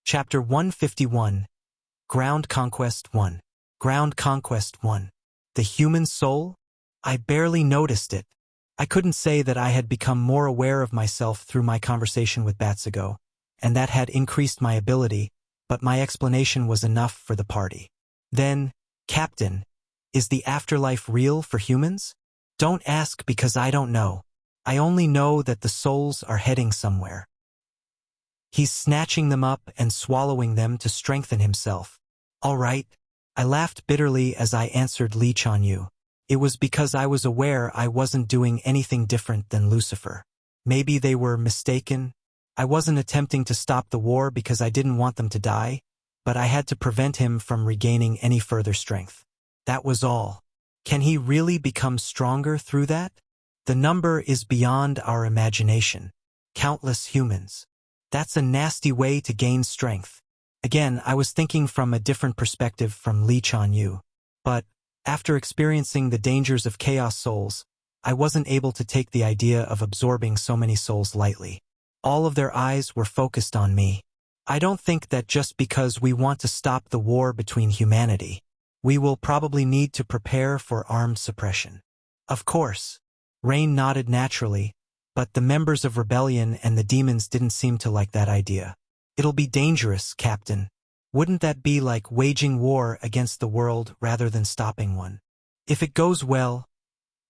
Chapter 151. Ground Conquest 1. Ground Conquest 1. The human soul? I barely noticed it. I couldn't say that I had become more aware of myself through my conversation with Batsigo, and that had increased my ability, but my explanation was enough for the party. Then, Captain, is the afterlife real for humans? Don't ask because I don't know. I only know that the souls are heading somewhere. He's snatching them up and swallowing them to strengthen himself. All right. I laughed bitterly as I answered Li Chanyu. It was because I was aware I wasn't doing anything different than Lucifer. Maybe they were mistaken. I wasn't attempting to stop the war because I didn't want them to die, but I had to prevent him from regaining any further strength. That was all. Can he really become stronger through that? The number is beyond our imagination. Countless humans. That's a nasty way to gain strength. Again, I was thinking from a different perspective from Li Chanyu. But, after experiencing the dangers of chaos souls, I wasn't able to take the idea of absorbing so many souls lightly. All of their eyes were focused on me. I don't think that just because we want to stop the war between humanity, we will probably need to prepare for armed suppression. Of course. Rain nodded naturally, but the members of Rebellion and the demons didn't seem to like that idea. It'll be dangerous, Captain. Wouldn't that be like waging war against the world rather than stopping one? If it goes well,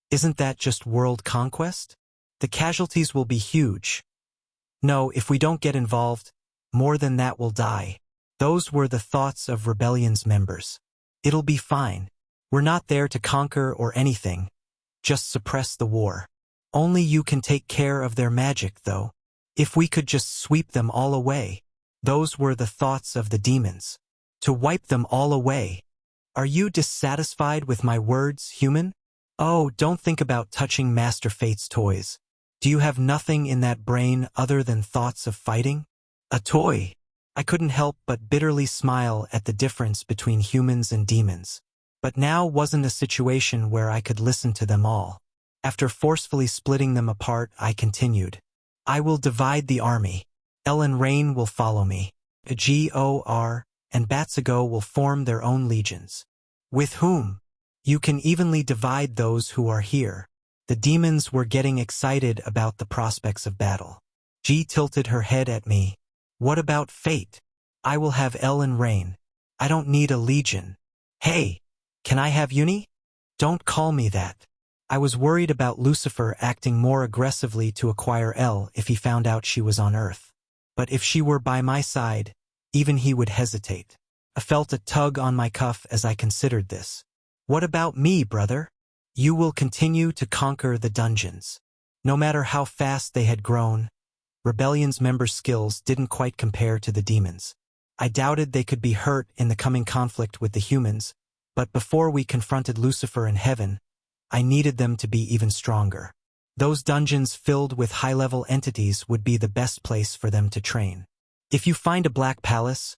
isn't that just world conquest? The casualties will be huge. No, if we don't get involved, more than that will die. Those were the thoughts of Rebellion's members. It'll be fine. We're not there to conquer or anything. Just suppress the war. Only you can take care of their magic, though. If we could just sweep them all away. Those were the thoughts of the demons. To wipe them all away. Are you dissatisfied with my words, human? Oh, don't think about touching Master Fate's toys. Do you have nothing in that brain other than thoughts of fighting? A toy. I couldn't help but bitterly smile at the difference between humans and demons. But now wasn't a situation where I could listen to them all. After forcefully splitting them apart, I continued. I will divide the army. El and Rain will follow me. Gor and Batsigo will form their own legions. With whom? You can evenly divide those who are here. The demons were getting excited about the prospects of battle. G tilted her head at me. What about fate? I will have El and Rain. I don't need a legion. Hey, can I have Uni? Don't call me that. I was worried about Lucifer acting more aggressively to acquire El if he found out she was on Earth. But if she were by my side, even he would hesitate. I felt a tug on my cuff as I considered this. What about me, brother? You will continue to conquer the dungeons. No matter how fast they had grown, Rebellion's members' skills didn't quite compare to the demons. I doubted they could be hurt in the coming conflict with the humans, but before we confronted Lucifer in heaven, I needed them to be even stronger. Those dungeons filled with high-level entities would be the best place for them to train. If you find a black palace,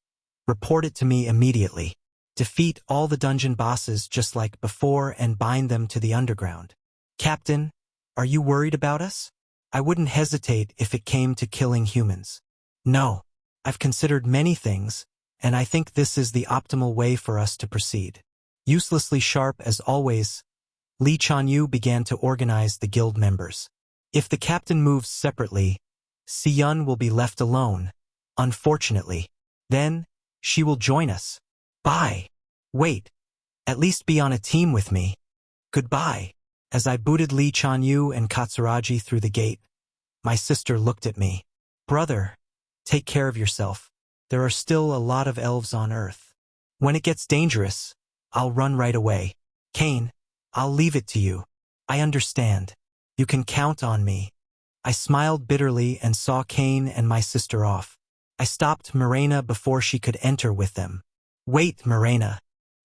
report it to me immediately. Defeat all the dungeon bosses just like before and bind them to the underground. Captain, are you worried about us? I wouldn't hesitate if it came to killing humans. No, I've considered many things, and I think this is the optimal way for us to proceed. Uselessly sharp as always, Li Chanyu began to organize the guild members. If the captain moves separately, Si-Yun will be left alone, unfortunately. Then, she will join us. Bye. Wait. At least be on a team with me. Goodbye. As I booted Li Chanyu and Katsuragi through the gate, my sister looked at me. Brother, take care of yourself. There are still a lot of elves on Earth. When it gets dangerous, I'll run right away. Kane, I'll leave it to you. I understand. You can count on me. I smiled bitterly and saw Kane and my sister off. I stopped Morena before she could enter with them. Wait, Morena.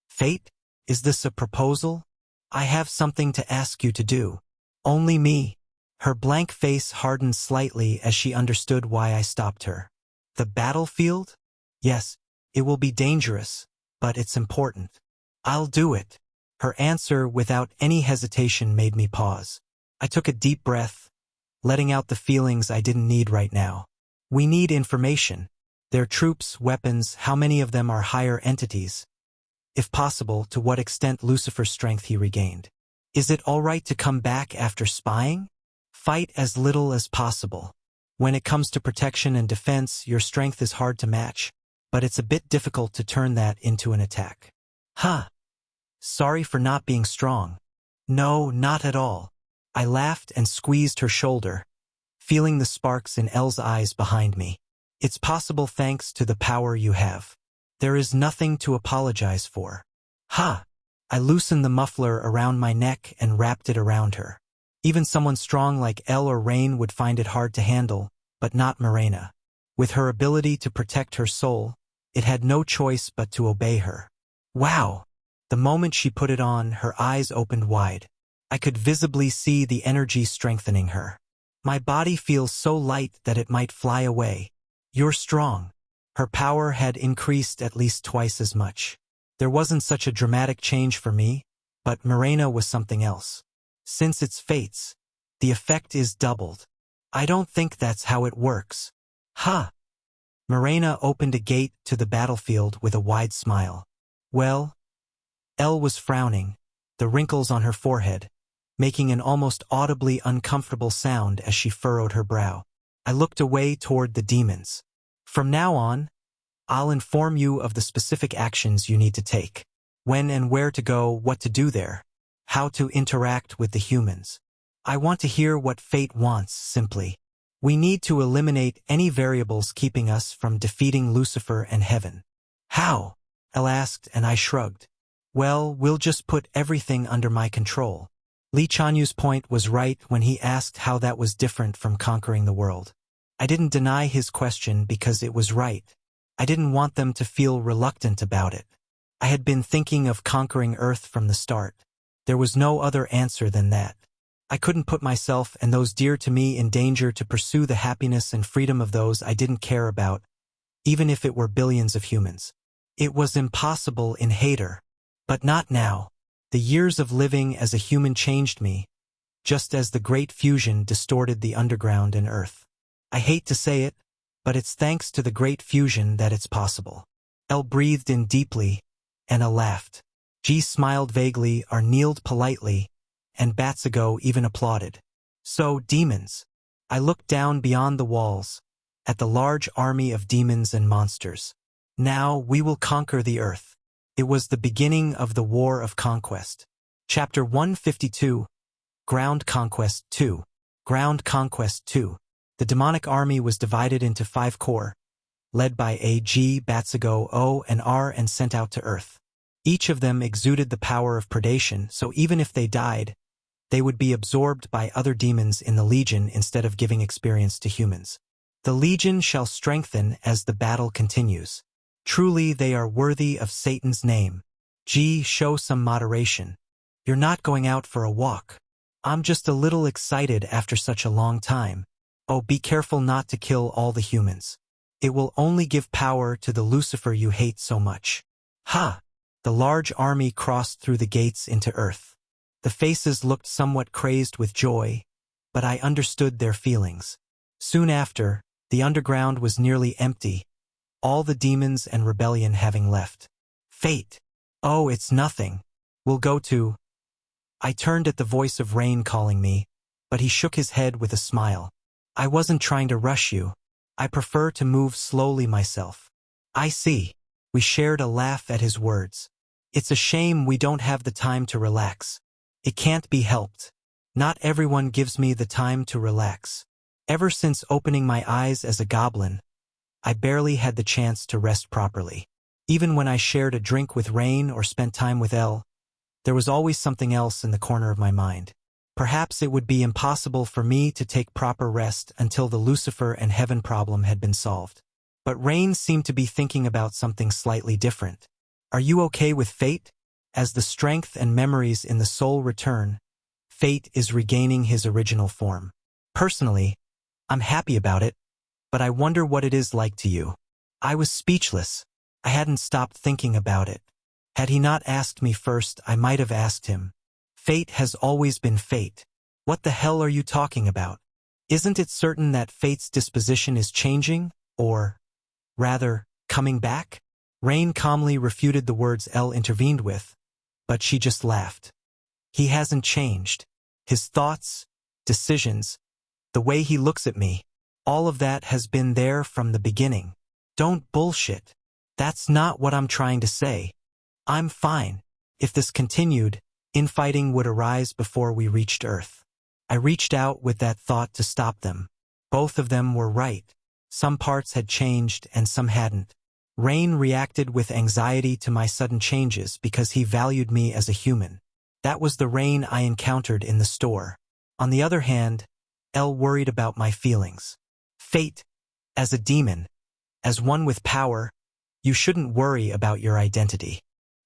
Fate? Is this a proposal? I have something to ask you to do. Only me. Her blank face hardened slightly as she understood why I stopped her. The battlefield? Yes, it will be dangerous, but it's important. I'll do it. Her answer without any hesitation made me pause. I took a deep breath, letting out the feelings I didn't need right now. We need information. Their troops, weapons, how many of them are higher entities? If possible, to what extent Lucifer's strength he regained? Is it all right to come back after spying? Fight as little as possible. When it comes to protection and defense, your strength is hard to match, but it's a bit difficult to turn that into an attack. Huh. Sorry for not being strong. No, not at all. I laughed and squeezed her shoulder, feeling the sparks in Elle's eyes behind me. It's possible thanks to the power you have. There is nothing to apologize for. Ha! I loosened the muffler around my neck and wrapped it around her. Even someone strong like Elle or Rain would find it hard to handle, but not Morena. With her ability to protect her soul, it had no choice but to obey her. Wow! The moment she put it on, her eyes opened wide. I could visibly see the energy strengthening her. My body feels so light that it might fly away. You're strong. Her power had increased at least twice as much. There wasn't such a dramatic change for me, but Morena was something else. Since it's fates, the effect is doubled. I don't think that's how it works. Huh. Morena opened a gate to the battlefield with a wide smile. Well, Elle was frowning, the wrinkles on her forehead, making an almost audibly uncomfortable sound as she furrowed her brow. I looked away toward the demons. From now on, I'll inform you of the specific actions you need to take. When and where to go, what to do there, how to interact with the humans. I want to hear what fate wants, simply. We need to eliminate any variables keeping us from defeating Lucifer and heaven. How? Elle asked, and I shrugged. Well, we'll just put everything under my control. Lee Chanyu's point was right when he asked how that was different from conquering the world. I didn't deny his question because it was right. I didn't want them to feel reluctant about it. I had been thinking of conquering Earth from the start. There was no other answer than that. I couldn't put myself and those dear to me in danger to pursue the happiness and freedom of those I didn't care about, even if it were billions of humans. It was impossible in Hater. But not now. The years of living as a human changed me, just as the Great Fusion distorted the underground and Earth. I hate to say it, but it's thanks to the Great Fusion that it's possible. Elle breathed in deeply, and laughed. G smiled vaguely or kneeled politely, and Batsago even applauded. So, demons. I looked down beyond the walls, at the large army of demons and monsters. Now we will conquer the Earth. It was the beginning of the War of Conquest. Chapter 152, Ground Conquest 2. Ground Conquest 2. The demonic army was divided into 5 corps, led by A.G., Batsago, O, and R, and sent out to Earth. Each of them exuded the power of predation, so even if they died, they would be absorbed by other demons in the Legion instead of giving experience to humans. The Legion shall strengthen as the battle continues. Truly they are worthy of Satan's name. G, show some moderation. You're not going out for a walk. I'm just a little excited after such a long time. Oh, be careful not to kill all the humans. It will only give power to the Lucifer you hate so much. Ha! The large army crossed through the gates into Earth. The faces looked somewhat crazed with joy, but I understood their feelings. Soon after, the underground was nearly empty, all the demons and rebellion having left. Fate. Oh, it's nothing. We'll go to... I turned at the voice of Rain calling me, but he shook his head with a smile. I wasn't trying to rush you. I prefer to move slowly myself. I see. We shared a laugh at his words. It's a shame we don't have the time to relax. It can't be helped. Not everyone gives me the time to relax. Ever since opening my eyes as a goblin, I barely had the chance to rest properly. Even when I shared a drink with Rain or spent time with Elle, there was always something else in the corner of my mind. Perhaps it would be impossible for me to take proper rest until the Lucifer and Heaven problem had been solved. But Rain seemed to be thinking about something slightly different. Are you okay with fate? As the strength and memories in the soul return, fate is regaining his original form. Personally, I'm happy about it, but I wonder what it is like to you. I was speechless. I hadn't stopped thinking about it. Had he not asked me first, I might have asked him. Fate has always been fate. What the hell are you talking about? Isn't it certain that fate's disposition is changing, or... Rather, coming back? Rain calmly refuted the words Elle intervened with, but she just laughed. He hasn't changed. His thoughts, decisions, the way he looks at me, all of that has been there from the beginning. Don't bullshit. That's not what I'm trying to say. I'm fine. If this continued, infighting would arise before we reached Earth. I reached out with that thought to stop them. Both of them were right. Some parts had changed and some hadn't. Rain reacted with anxiety to my sudden changes because he valued me as a human. That was the Rain I encountered in the store. On the other hand, Elle worried about my feelings. Fate, as a demon, as one with power, you shouldn't worry about your identity.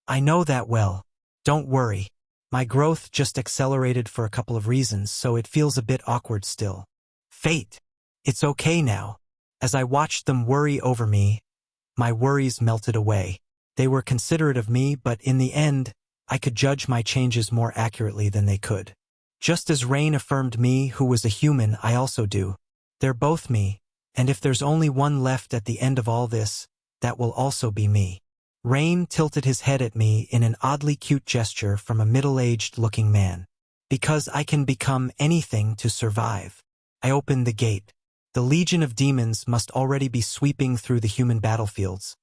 I know that well. Don't worry. My growth just accelerated for a couple of reasons, so it feels a bit awkward still. Fate. It's okay now. As I watched them worry over me, my worries melted away. They were considerate of me, but in the end, I could judge my changes more accurately than they could. Just as Rain affirmed me who was a human, I also do. They're both me, and if there's only one left at the end of all this, that will also be me. Rain tilted his head at me in an oddly cute gesture from a middle-aged looking man. Because I can become anything to survive. I opened the gate. The legion of demons must already be sweeping through the human battlefields,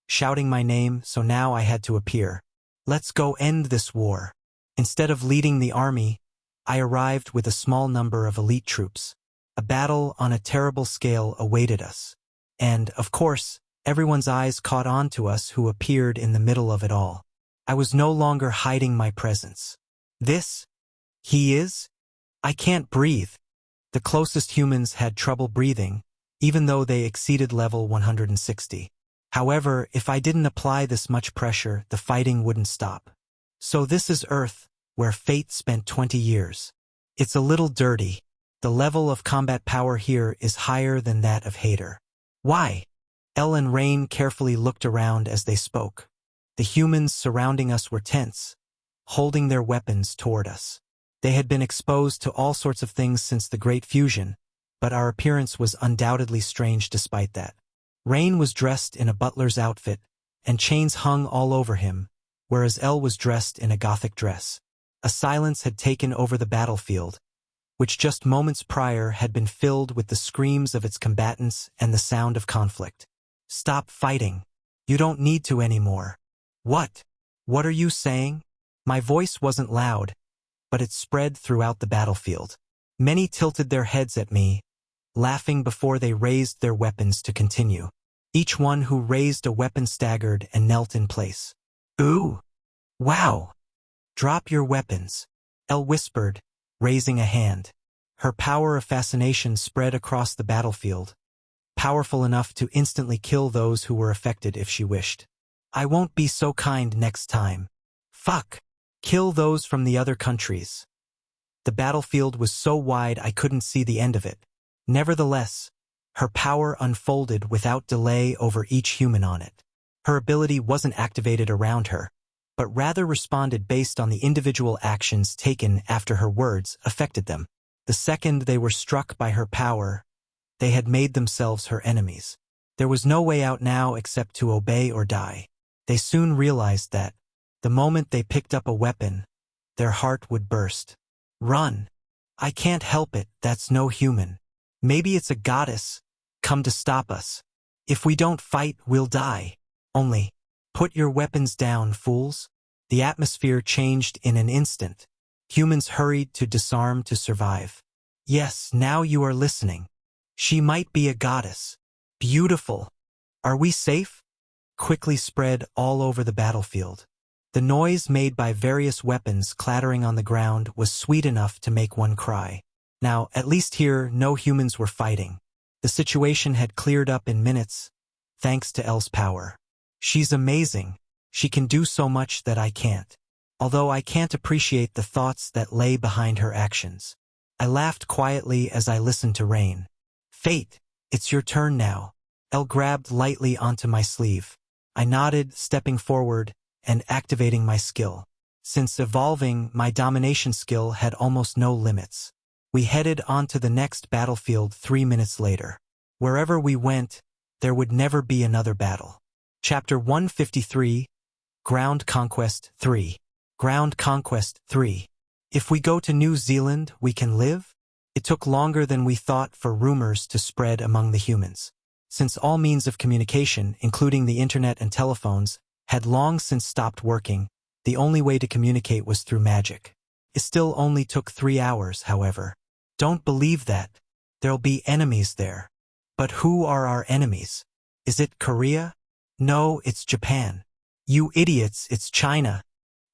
shouting my name, so now I had to appear. Let's go end this war. Instead of leading the army, I arrived with a small number of elite troops. A battle on a terrible scale awaited us. And, of course, everyone's eyes caught on to us who appeared in the middle of it all. I was no longer hiding my presence. This? He is? I can't breathe. The closest humans had trouble breathing, even though they exceeded level 160. However, if I didn't apply this much pressure, the fighting wouldn't stop. So this is Earth, where Fate spent 20 years. It's a little dirty. The level of combat power here is higher than that of Hater. Why? Elle and Rain carefully looked around as they spoke. The humans surrounding us were tense, holding their weapons toward us. They had been exposed to all sorts of things since the Great Fusion, but our appearance was undoubtedly strange despite that. Rain was dressed in a butler's outfit, and chains hung all over him, whereas Elle was dressed in a gothic dress. A silence had taken over the battlefield, which just moments prior had been filled with the screams of its combatants and the sound of conflict. Stop fighting. You don't need to anymore. What? What are you saying? My voice wasn't loud, but it spread throughout the battlefield. Many tilted their heads at me, laughing before they raised their weapons to continue. Each one who raised a weapon staggered and knelt in place. Ooh! Wow! Drop your weapons, Elle whispered, raising a hand. Her power of fascination spread across the battlefield, powerful enough to instantly kill those who were affected if she wished. I won't be so kind next time. Fuck! Kill those from the other countries. The battlefield was so wide I couldn't see the end of it. Nevertheless, her power unfolded without delay over each human on it. Her ability wasn't activated around her, but rather responded based on the individual actions taken after her words affected them. The second they were struck by her power, they had made themselves her enemies. There was no way out now except to obey or die. They soon realized that, the moment they picked up a weapon, their heart would burst. Run. I can't help it, that's no human. Maybe it's a goddess, come to stop us. If we don't fight, we'll die. Only, put your weapons down, fools. The atmosphere changed in an instant. Humans hurried to disarm to survive. Yes, now you are listening. She might be a goddess. Beautiful. Are we safe? Quickly spread all over the battlefield. The noise made by various weapons clattering on the ground was sweet enough to make one cry. Now, at least here, no humans were fighting. The situation had cleared up in minutes, thanks to Elle's power. She's amazing. She can do so much that I can't. Although I can't appreciate the thoughts that lay behind her actions. I laughed quietly as I listened to Rain. Fate, it's your turn now. Elle grabbed lightly onto my sleeve. I nodded, stepping forward, and activating my skill. Since evolving, my domination skill had almost no limits. We headed onto the next battlefield 3 minutes later. Wherever we went, there would never be another battle. Chapter 153, Ground Conquest 3. Ground Conquest 3. If we go to New Zealand, we can live? It took longer than we thought for rumors to spread among the humans. Since all means of communication, including the internet and telephones, had long since stopped working, the only way to communicate was through magic. It still only took 3 hours, however. Don't believe that. There'll be enemies there. But who are our enemies? Is it Korea? No, it's Japan. You idiots, it's China.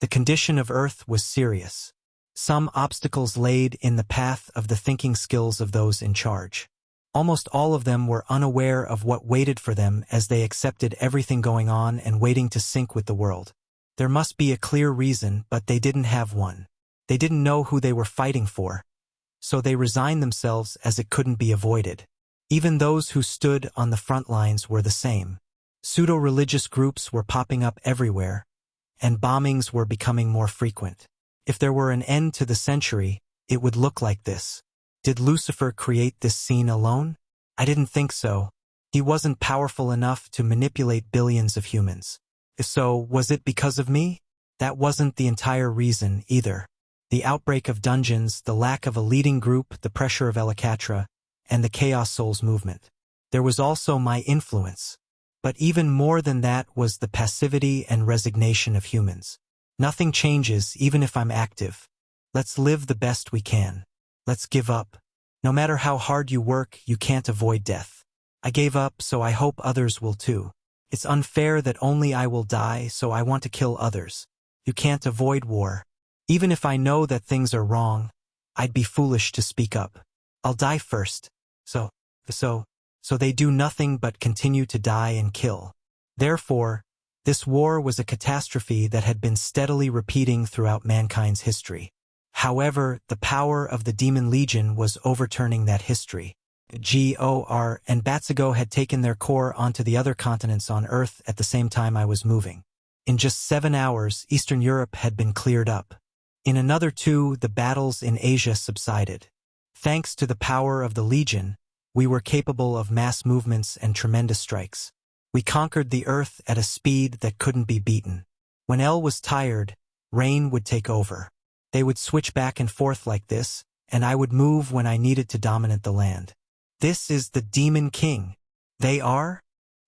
The condition of Earth was serious. Some obstacles laid in the path of the thinking skills of those in charge. Almost all of them were unaware of what waited for them as they accepted everything going on and waiting to sync with the world. There must be a clear reason, but they didn't have one. They didn't know who they were fighting for, so they resigned themselves as it couldn't be avoided. Even those who stood on the front lines were the same. Pseudo-religious groups were popping up everywhere, and bombings were becoming more frequent. If there were an end to the century, it would look like this. Did Lucifer create this scene alone? I didn't think so. He wasn't powerful enough to manipulate billions of humans. If so, was it because of me? That wasn't the entire reason, either. The outbreak of dungeons, the lack of a leading group, the pressure of Elacatra, and the Chaos Souls movement. There was also my influence. But even more than that was the passivity and resignation of humans. Nothing changes, even if I'm active. Let's live the best we can. Let's give up. No matter how hard you work, you can't avoid death. I gave up, so I hope others will too. It's unfair that only I will die, so I want to kill others. You can't avoid war. Even if I know that things are wrong, I'd be foolish to speak up. I'll die first. So they do nothing but continue to die and kill. Therefore, this war was a catastrophe that had been steadily repeating throughout mankind's history. However, the power of the Demon Legion was overturning that history. Gor and Batsugo had taken their core onto the other continents on Earth at the same time I was moving. In just 7 hours, Eastern Europe had been cleared up. In another 2, the battles in Asia subsided. Thanks to the power of the Legion, we were capable of mass movements and tremendous strikes. We conquered the Earth at a speed that couldn't be beaten. When El was tired, Rain would take over. They would switch back and forth like this, and I would move when I needed to dominate the land. This is the Demon King. They are?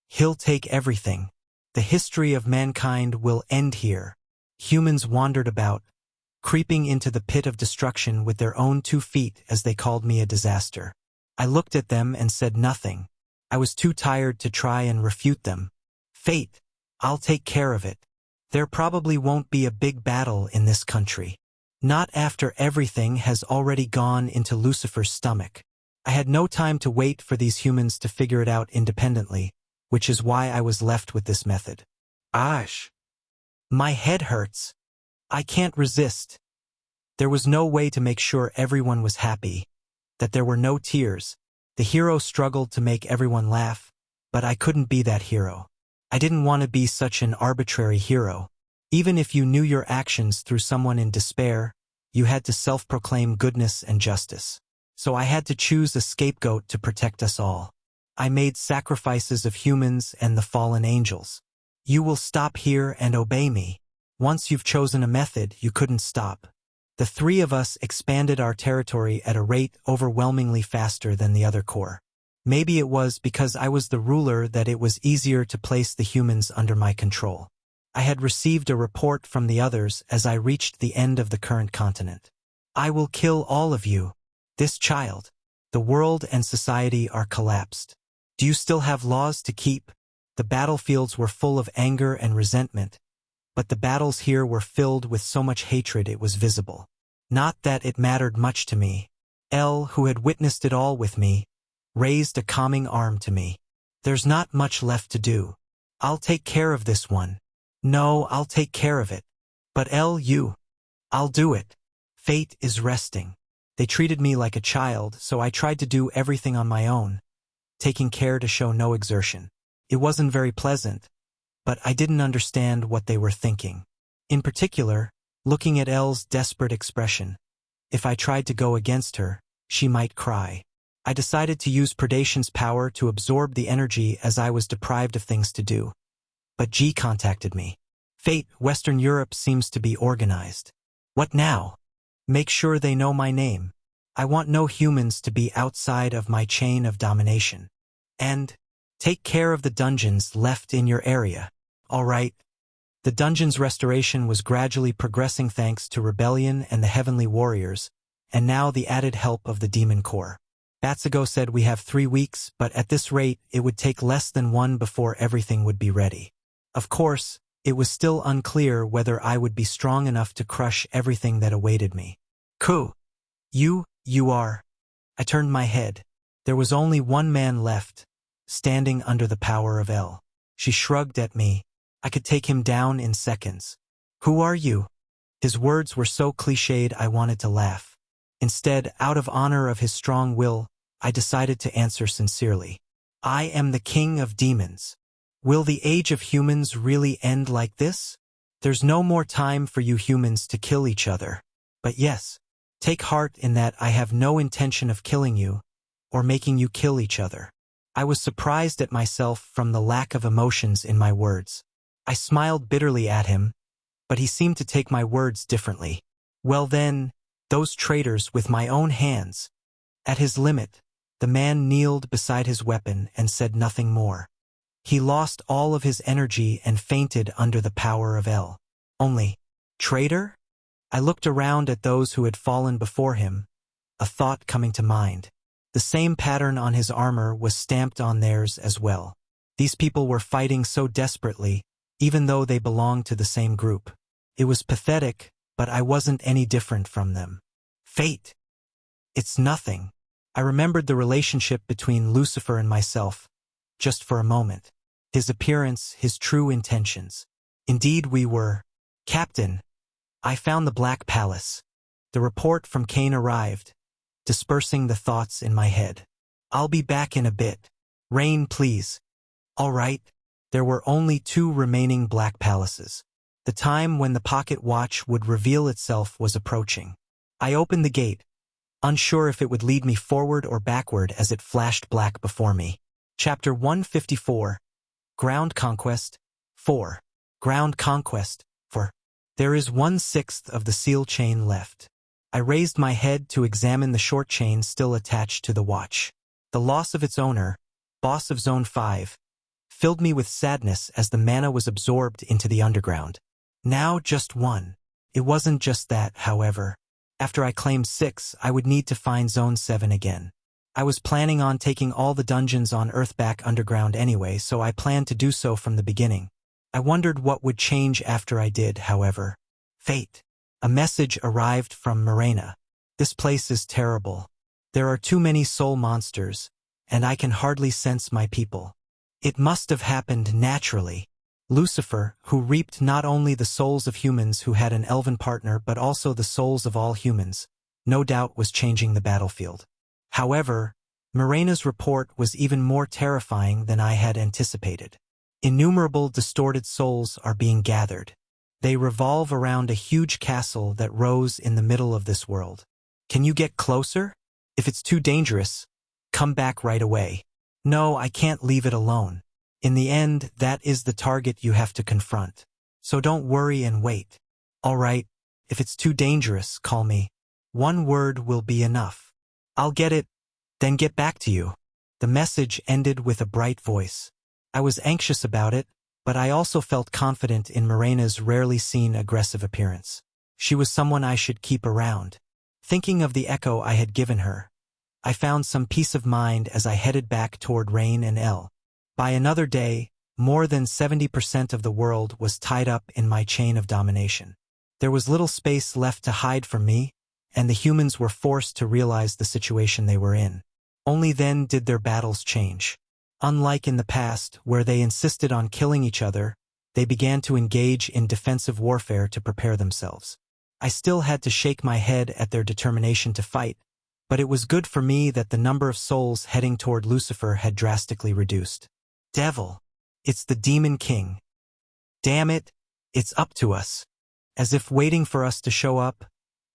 He'll take everything. The history of mankind will end here. Humans wandered about, creeping into the pit of destruction with their own 2 feet as they called me a disaster. I looked at them and said nothing. I was too tired to try and refute them. Fate, I'll take care of it. There probably won't be a big battle in this country. Not after everything has already gone into Lucifer's stomach. I had no time to wait for these humans to figure it out independently, which is why I was left with this method. Ash. My head hurts. I can't resist. There was no way to make sure everyone was happy, that there were no tears. The hero struggled to make everyone laugh, but I couldn't be that hero. I didn't want to be such an arbitrary hero. Even if you knew your actions through someone in despair, you had to self-proclaim goodness and justice. So I had to choose a scapegoat to protect us all. I made sacrifices of humans and the fallen angels. You will stop here and obey me. Once you've chosen a method, you couldn't stop. The 3 of us expanded our territory at a rate overwhelmingly faster than the other core. Maybe it was because I was the ruler that it was easier to place the humans under my control. I had received a report from the others as I reached the end of the current continent. I will kill all of you. This child. The world and society are collapsed. Do you still have laws to keep? The battlefields were full of anger and resentment, but the battles here were filled with so much hatred it was visible. Not that it mattered much to me. El, who had witnessed it all with me, raised a calming arm to me. There's not much left to do. I'll take care of this one. No, I'll take care of it. But El, I'll do it. Fate is resting. They treated me like a child, so I tried to do everything on my own, taking care to show no exertion. It wasn't very pleasant, but I didn't understand what they were thinking. In particular, looking at Elle's desperate expression. If I tried to go against her, she might cry. I decided to use predation's power to absorb the energy as I was deprived of things to do. But G contacted me. Fate, Western Europe seems to be organized. What now? Make sure they know my name. I want no humans to be outside of my chain of domination. And take care of the dungeons left in your area. All right. The dungeon's restoration was gradually progressing thanks to Rebellion and the Heavenly Warriors, and now the added help of the Demon Corps. Batsugo said we have 3 weeks, but at this rate it would take less than 1 before everything would be ready. Of course, it was still unclear whether I would be strong enough to crush everything that awaited me. Ku. You are. I turned my head. There was only one man left, standing under the power of L. She shrugged at me. I could take him down in seconds. Who are you? His words were so cliched I wanted to laugh. Instead, out of honor of his strong will, I decided to answer sincerely. I am the king of demons. Will the age of humans really end like this? There's no more time for you humans to kill each other. But yes, take heart in that I have no intention of killing you, or making you kill each other. I was surprised at myself from the lack of emotions in my words. I smiled bitterly at him, but he seemed to take my words differently. Well then, those traitors with my own hands. At his limit, the man kneeled beside his weapon and said nothing more. He lost all of his energy and fainted under the power of L. Only, traitor? I looked around at those who had fallen before him, a thought coming to mind. The same pattern on his armor was stamped on theirs as well. These people were fighting so desperately, even though they belonged to the same group. It was pathetic, but I wasn't any different from them. Fate. It's nothing. I remembered the relationship between Lucifer and myself, just for a moment. His appearance, his true intentions. Indeed we were. Captain, I found the Black Palace. The report from Kane arrived, dispersing the thoughts in my head. I'll be back in a bit. Rain, please. All right. There were only 2 remaining Black Palaces. The time when the pocket watch would reveal itself was approaching. I opened the gate, unsure if it would lead me forward or backward as it flashed black before me. Chapter 154. Ground Conquest 4. Ground Conquest 4. There is 1/6 of the seal chain left. I raised my head to examine the short chain still attached to the watch. The loss of its owner, boss of Zone 5, filled me with sadness as the mana was absorbed into the underground. Now just 1. It wasn't just that, however. After I claimed 6, I would need to find Zone 7 again. I was planning on taking all the dungeons on Earth back underground anyway, so I planned to do so from the beginning. I wondered what would change after I did, however. Fate. A message arrived from Morena. This place is terrible. There are too many soul monsters, and I can hardly sense my people. It must have happened naturally. Lucifer, who reaped not only the souls of humans who had an elven partner but also the souls of all humans, no doubt was changing the battlefield. However, Morena's report was even more terrifying than I had anticipated. Innumerable distorted souls are being gathered. They revolve around a huge castle that rose in the middle of this world. Can you get closer? If it's too dangerous, come back right away. No, I can't leave it alone. In the end, that is the target you have to confront. So don't worry and wait. All right, if it's too dangerous, call me. 1 word will be enough. I'll get it, then get back to you. The message ended with a bright voice. I was anxious about it, but I also felt confident in Morena's rarely seen aggressive appearance. She was someone I should keep around. Thinking of the echo I had given her, I found some peace of mind as I headed back toward Rain and L. By another day, more than 70% of the world was tied up in my chain of domination. There was little space left to hide from me, and the humans were forced to realize the situation they were in. Only then did their battles change. Unlike in the past, where they insisted on killing each other, they began to engage in defensive warfare to prepare themselves. I still had to shake my head at their determination to fight, but it was good for me that the number of souls heading toward Lucifer had drastically reduced. Devil. It's the Demon King. Damn it, it's up to us. As if waiting for us to show up,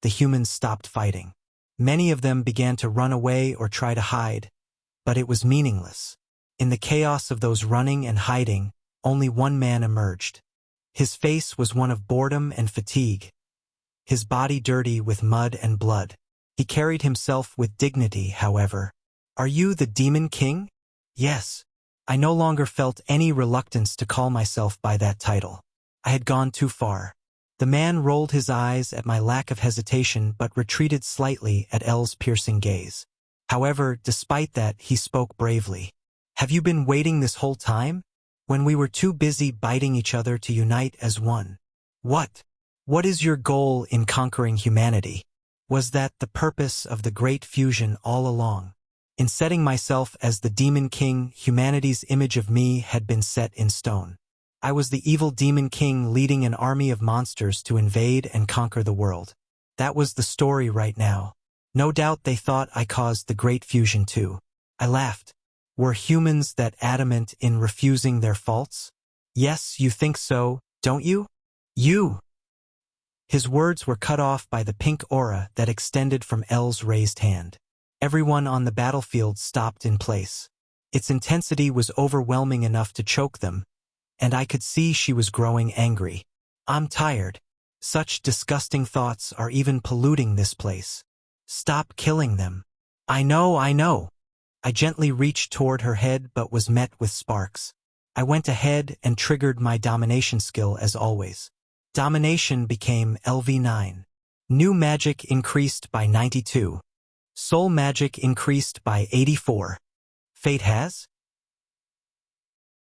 the humans stopped fighting. Many of them began to run away or try to hide, but it was meaningless. In the chaos of those running and hiding, only one man emerged. His face was one of boredom and fatigue, his body dirty with mud and blood. He carried himself with dignity, however. "Are you the Demon King?" "Yes." I no longer felt any reluctance to call myself by that title. I had gone too far. The man rolled his eyes at my lack of hesitation but retreated slightly at Elle's piercing gaze. However, despite that, he spoke bravely. "Have you been waiting this whole time? When we were too busy biting each other to unite as one? What is your goal in conquering humanity? Was that the purpose of the Great Fusion all along? In setting myself as the Demon King, humanity's image of me had been set in stone. I was the evil Demon King leading an army of monsters to invade and conquer the world. That was the story right now. No doubt they thought I caused the Great Fusion too." I laughed. "Were humans that adamant in refusing their faults?" "Yes, you think so, don't you?" "You!" His words were cut off by the pink aura that extended from Elle's raised hand. Everyone on the battlefield stopped in place. Its intensity was overwhelming enough to choke them, and I could see she was growing angry. "I'm tired. Such disgusting thoughts are even polluting this place. Stop killing them." I know." I gently reached toward her head but was met with sparks. I went ahead and triggered my domination skill as always. Domination became LV9. New magic increased by 92. Soul magic increased by 84. Fate has?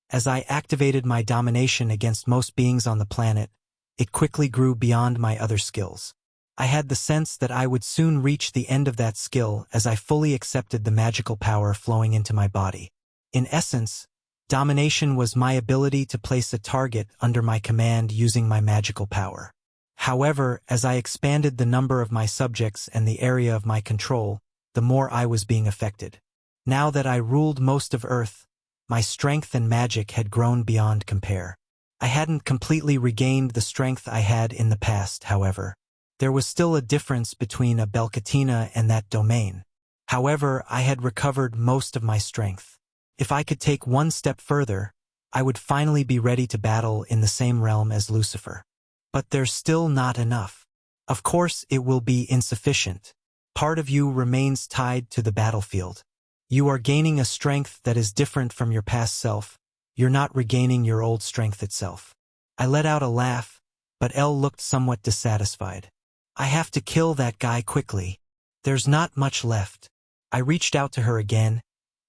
As I activated my domination against most beings on the planet, it quickly grew beyond my other skills. I had the sense that I would soon reach the end of that skill as I fully accepted the magical power flowing into my body. In essence, domination was my ability to place a target under my command using my magical power. However, as I expanded the number of my subjects and the area of my control, the more I was being affected. Now that I ruled most of Earth, my strength and magic had grown beyond compare. I hadn't completely regained the strength I had in the past, however. There was still a difference between a Belkatina and that domain. However, I had recovered most of my strength. If I could take one step further, I would finally be ready to battle in the same realm as Lucifer. But there's still not enough. Of course, it will be insufficient. Part of you remains tied to the battlefield. You are gaining a strength that is different from your past self. You're not regaining your old strength itself. I let out a laugh, but Elle looked somewhat dissatisfied. "I have to kill that guy quickly. There's not much left." I reached out to her again,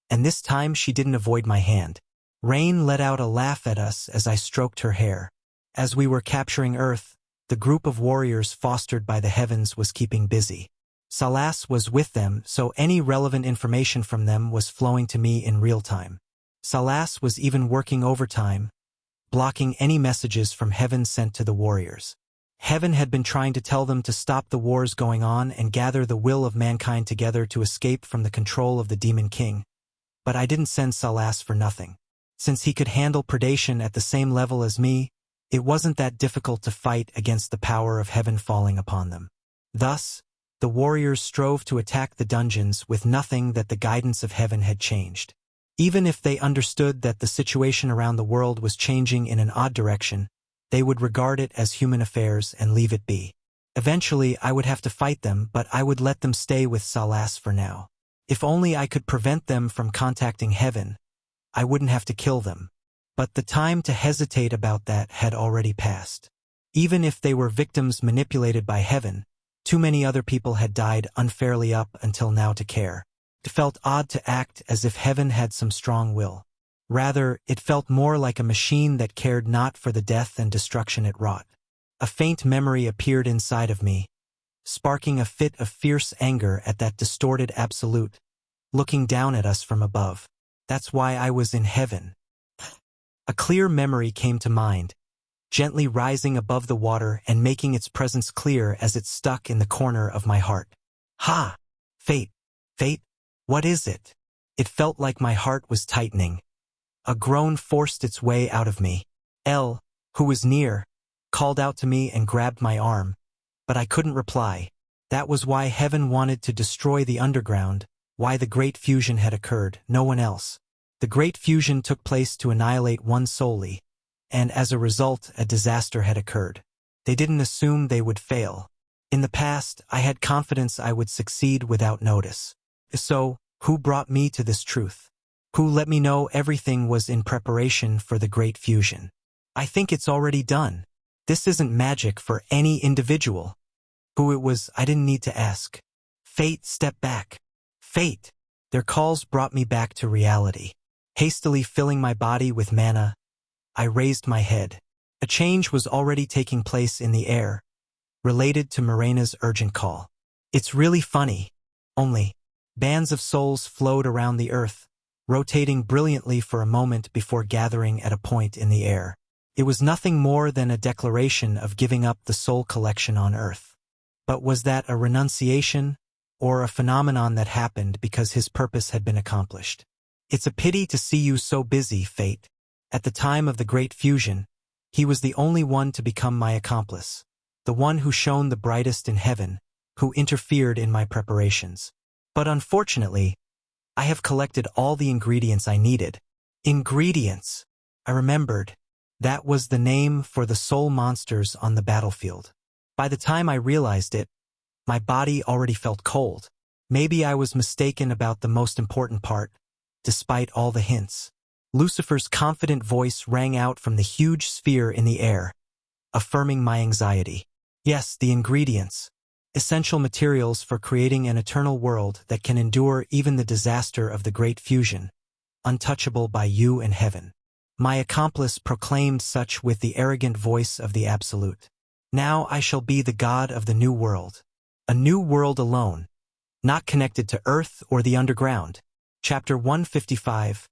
and this time she didn't avoid my hand. Rain let out a laugh at us as I stroked her hair. As we were capturing Earth, the group of warriors fostered by the heavens was keeping busy. Salas was with them, so any relevant information from them was flowing to me in real time. Salas was even working overtime, blocking any messages from heaven sent to the warriors. Heaven had been trying to tell them to stop the wars going on and gather the will of mankind together to escape from the control of the Demon King. But I didn't send Salas for nothing. Since he could handle predation at the same level as me, it wasn't that difficult to fight against the power of heaven falling upon them. Thus, the warriors strove to attack the dungeons with nothing that the guidance of heaven had changed. Even if they understood that the situation around the world was changing in an odd direction, they would regard it as human affairs and leave it be. Eventually, I would have to fight them, but I would let them stay with Salas for now. If only I could prevent them from contacting heaven, I wouldn't have to kill them. But the time to hesitate about that had already passed. Even if they were victims manipulated by heaven, too many other people had died unfairly up until now to care. It felt odd to act as if heaven had some strong will. Rather, it felt more like a machine that cared not for the death and destruction it wrought. A faint memory appeared inside of me, sparking a fit of fierce anger at that distorted absolute, looking down at us from above. That's why I was in heaven. A clear memory came to mind, gently rising above the water and making its presence clear as it stuck in the corner of my heart. Ha! Fate. Fate? What is it? It felt like my heart was tightening. A groan forced its way out of me. Elle, who was near, called out to me and grabbed my arm, but I couldn't reply. That was why heaven wanted to destroy the underground, why the Great Fusion had occurred, no one else. The Great Fusion took place to annihilate one solely, and as a result, a disaster had occurred. They didn't assume they would fail. In the past, I had confidence I would succeed without notice. So, who brought me to this truth? Who let me know everything was in preparation for the Great Fusion? I think it's already done. This isn't magic for any individual. Who it was, I didn't need to ask. Fate stepped back. Fate. Their calls brought me back to reality. Hastily filling my body with mana, I raised my head. A change was already taking place in the air, related to Morena's urgent call. It's really funny. Only, bands of souls flowed around the earth, rotating brilliantly for a moment before gathering at a point in the air. It was nothing more than a declaration of giving up the soul collection on earth. But was that a renunciation, or a phenomenon that happened because his purpose had been accomplished? It's a pity to see you so busy, Fate. At the time of the Great Fusion, he was the only one to become my accomplice, the one who shone the brightest in heaven, who interfered in my preparations. But unfortunately, I have collected all the ingredients I needed. Ingredients! I remembered. That was the name for the soul monsters on the battlefield. By the time I realized it, my body already felt cold. Maybe I was mistaken about the most important part, despite all the hints. Lucifer's confident voice rang out from the huge sphere in the air, affirming my anxiety. Yes, the ingredients. Essential materials for creating an eternal world that can endure even the disaster of the Great Fusion, untouchable by you and heaven. My accomplice proclaimed such with the arrogant voice of the Absolute. Now I shall be the god of the new world. A new world alone, not connected to earth or the underground. Chapter 155.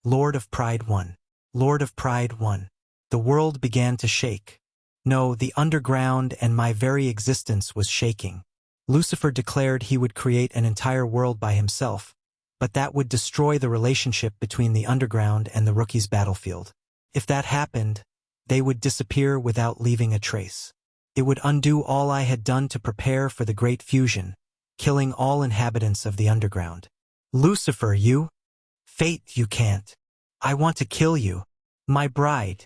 Lord of Pride 1. Lord of Pride 1. The world began to shake. No, the underground and my very existence was shaking. Lucifer declared he would create an entire world by himself, but that would destroy the relationship between the underground and the Rookie's battlefield. If that happened, they would disappear without leaving a trace. It would undo all I had done to prepare for the Great Fusion, killing all inhabitants of the underground. Lucifer, you? Fate, you can't. I want to kill you. My bride.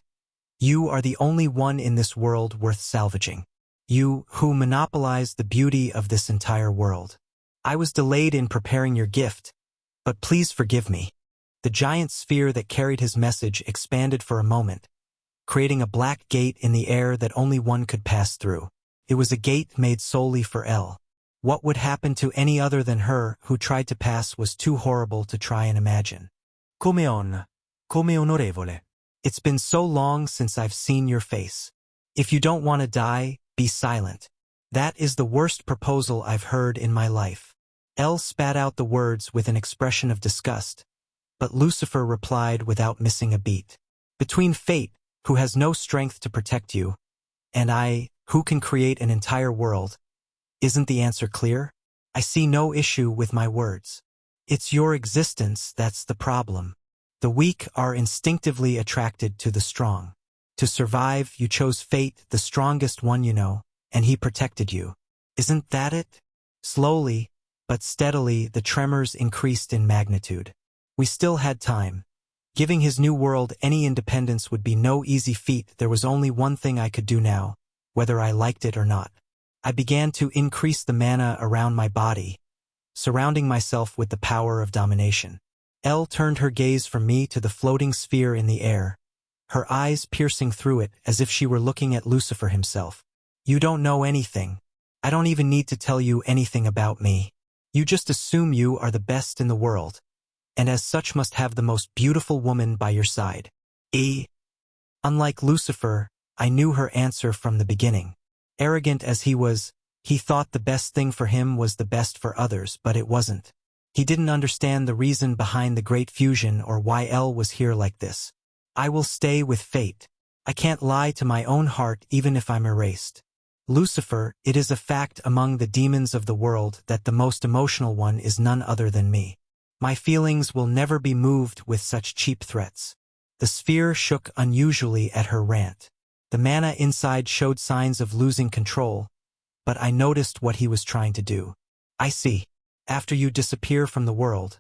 You are the only one in this world worth salvaging. You, who monopolized the beauty of this entire world. I was delayed in preparing your gift, but please forgive me. The giant sphere that carried his message expanded for a moment, creating a black gate in the air that only one could pass through. It was a gate made solely for El. What would happen to any other than her who tried to pass was too horrible to try and imagine. Come onorevole. It's been so long since I've seen your face. If you don't want to die, be silent. That is the worst proposal I've heard in my life. El spat out the words with an expression of disgust, but Lucifer replied without missing a beat. Between Fate, who has no strength to protect you, and I, who can create an entire world, isn't the answer clear? I see no issue with my words. It's your existence that's the problem. The weak are instinctively attracted to the strong. To survive, you chose Fate, the strongest one you know, and he protected you. Isn't that it? Slowly, but steadily, the tremors increased in magnitude. We still had time. Giving his new world any independence would be no easy feat. There was only one thing I could do now, whether I liked it or not. I began to increase the mana around my body, surrounding myself with the power of domination. Elle turned her gaze from me to the floating sphere in the air, her eyes piercing through it as if she were looking at Lucifer himself. You don't know anything. I don't even need to tell you anything about me. You just assume you are the best in the world, and as such must have the most beautiful woman by your side. Unlike Lucifer, I knew her answer from the beginning. Arrogant as he was, he thought the best thing for him was the best for others, but it wasn't. He didn't understand the reason behind the Great Fusion or why El was here like this. I will stay with Fate. I can't lie to my own heart even if I'm erased. Lucifer, it is a fact among the demons of the world that the most emotional one is none other than me. My feelings will never be moved with such cheap threats. The sphere shook unusually at her rant. The mana inside showed signs of losing control, but I noticed what he was trying to do. I see. After you disappear from the world,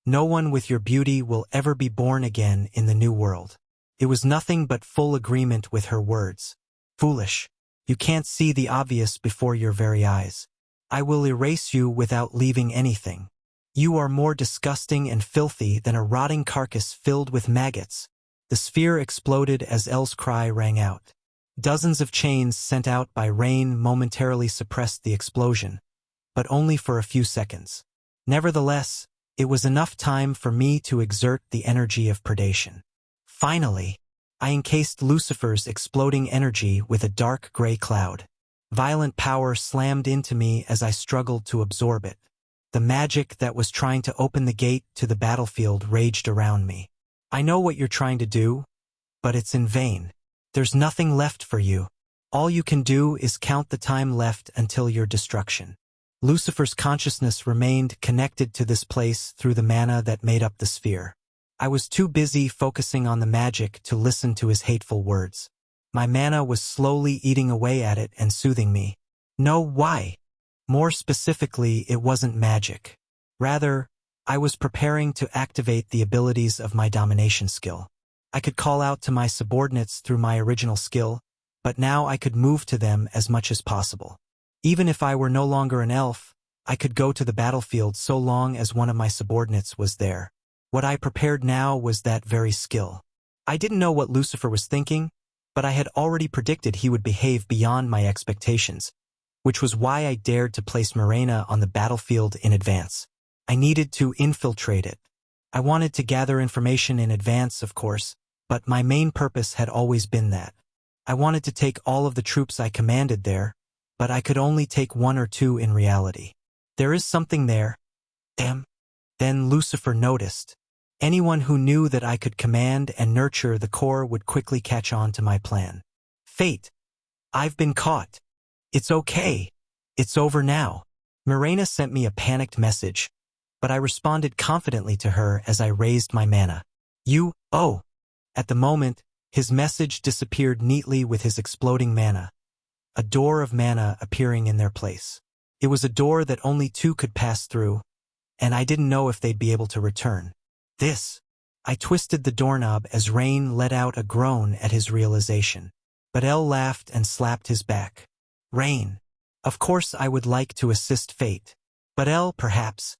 no one with your beauty will ever be born again in the new world. It was nothing but full agreement with her words. Foolish. You can't see the obvious before your very eyes. I will erase you without leaving anything. You are more disgusting and filthy than a rotting carcass filled with maggots. The sphere exploded as Elle's cry rang out. Dozens of chains sent out by rain momentarily suppressed the explosion, but only for a few seconds. Nevertheless, it was enough time for me to exert the energy of predation. Finally, I encased Lucifer's exploding energy with a dark gray cloud. Violent power slammed into me as I struggled to absorb it. The magic that was trying to open the gate to the battlefield raged around me. I know what you're trying to do, but it's in vain. There's nothing left for you. All you can do is count the time left until your destruction. Lucifer's consciousness remained connected to this place through the mana that made up the sphere. I was too busy focusing on the magic to listen to his hateful words. My mana was slowly eating away at it and soothing me. No, why? More specifically, it wasn't magic. Rather, I was preparing to activate the abilities of my domination skill. I could call out to my subordinates through my original skill, but now I could move to them as much as possible. Even if I were no longer an elf, I could go to the battlefield so long as one of my subordinates was there. What I prepared now was that very skill. I didn't know what Lucifer was thinking, but I had already predicted he would behave beyond my expectations, which was why I dared to place Mirena on the battlefield in advance. I needed to infiltrate it. I wanted to gather information in advance, of course, but my main purpose had always been that. I wanted to take all of the troops I commanded there, but I could only take one or two in reality. There is something there. Damn. Then Lucifer noticed. Anyone who knew that I could command and nurture the core would quickly catch on to my plan. Fate. I've been caught. It's okay. It's over now. Mirena sent me a panicked message, but I responded confidently to her as I raised my mana. Oh. At the moment, his message disappeared neatly with his exploding mana, a door of mana appearing in their place. It was a door that only two could pass through, and I didn't know if they'd be able to return. I twisted the doorknob as Rain let out a groan at his realization. But Elle laughed and slapped his back. Rain. Of course I would like to assist Fate. But Elle, perhaps.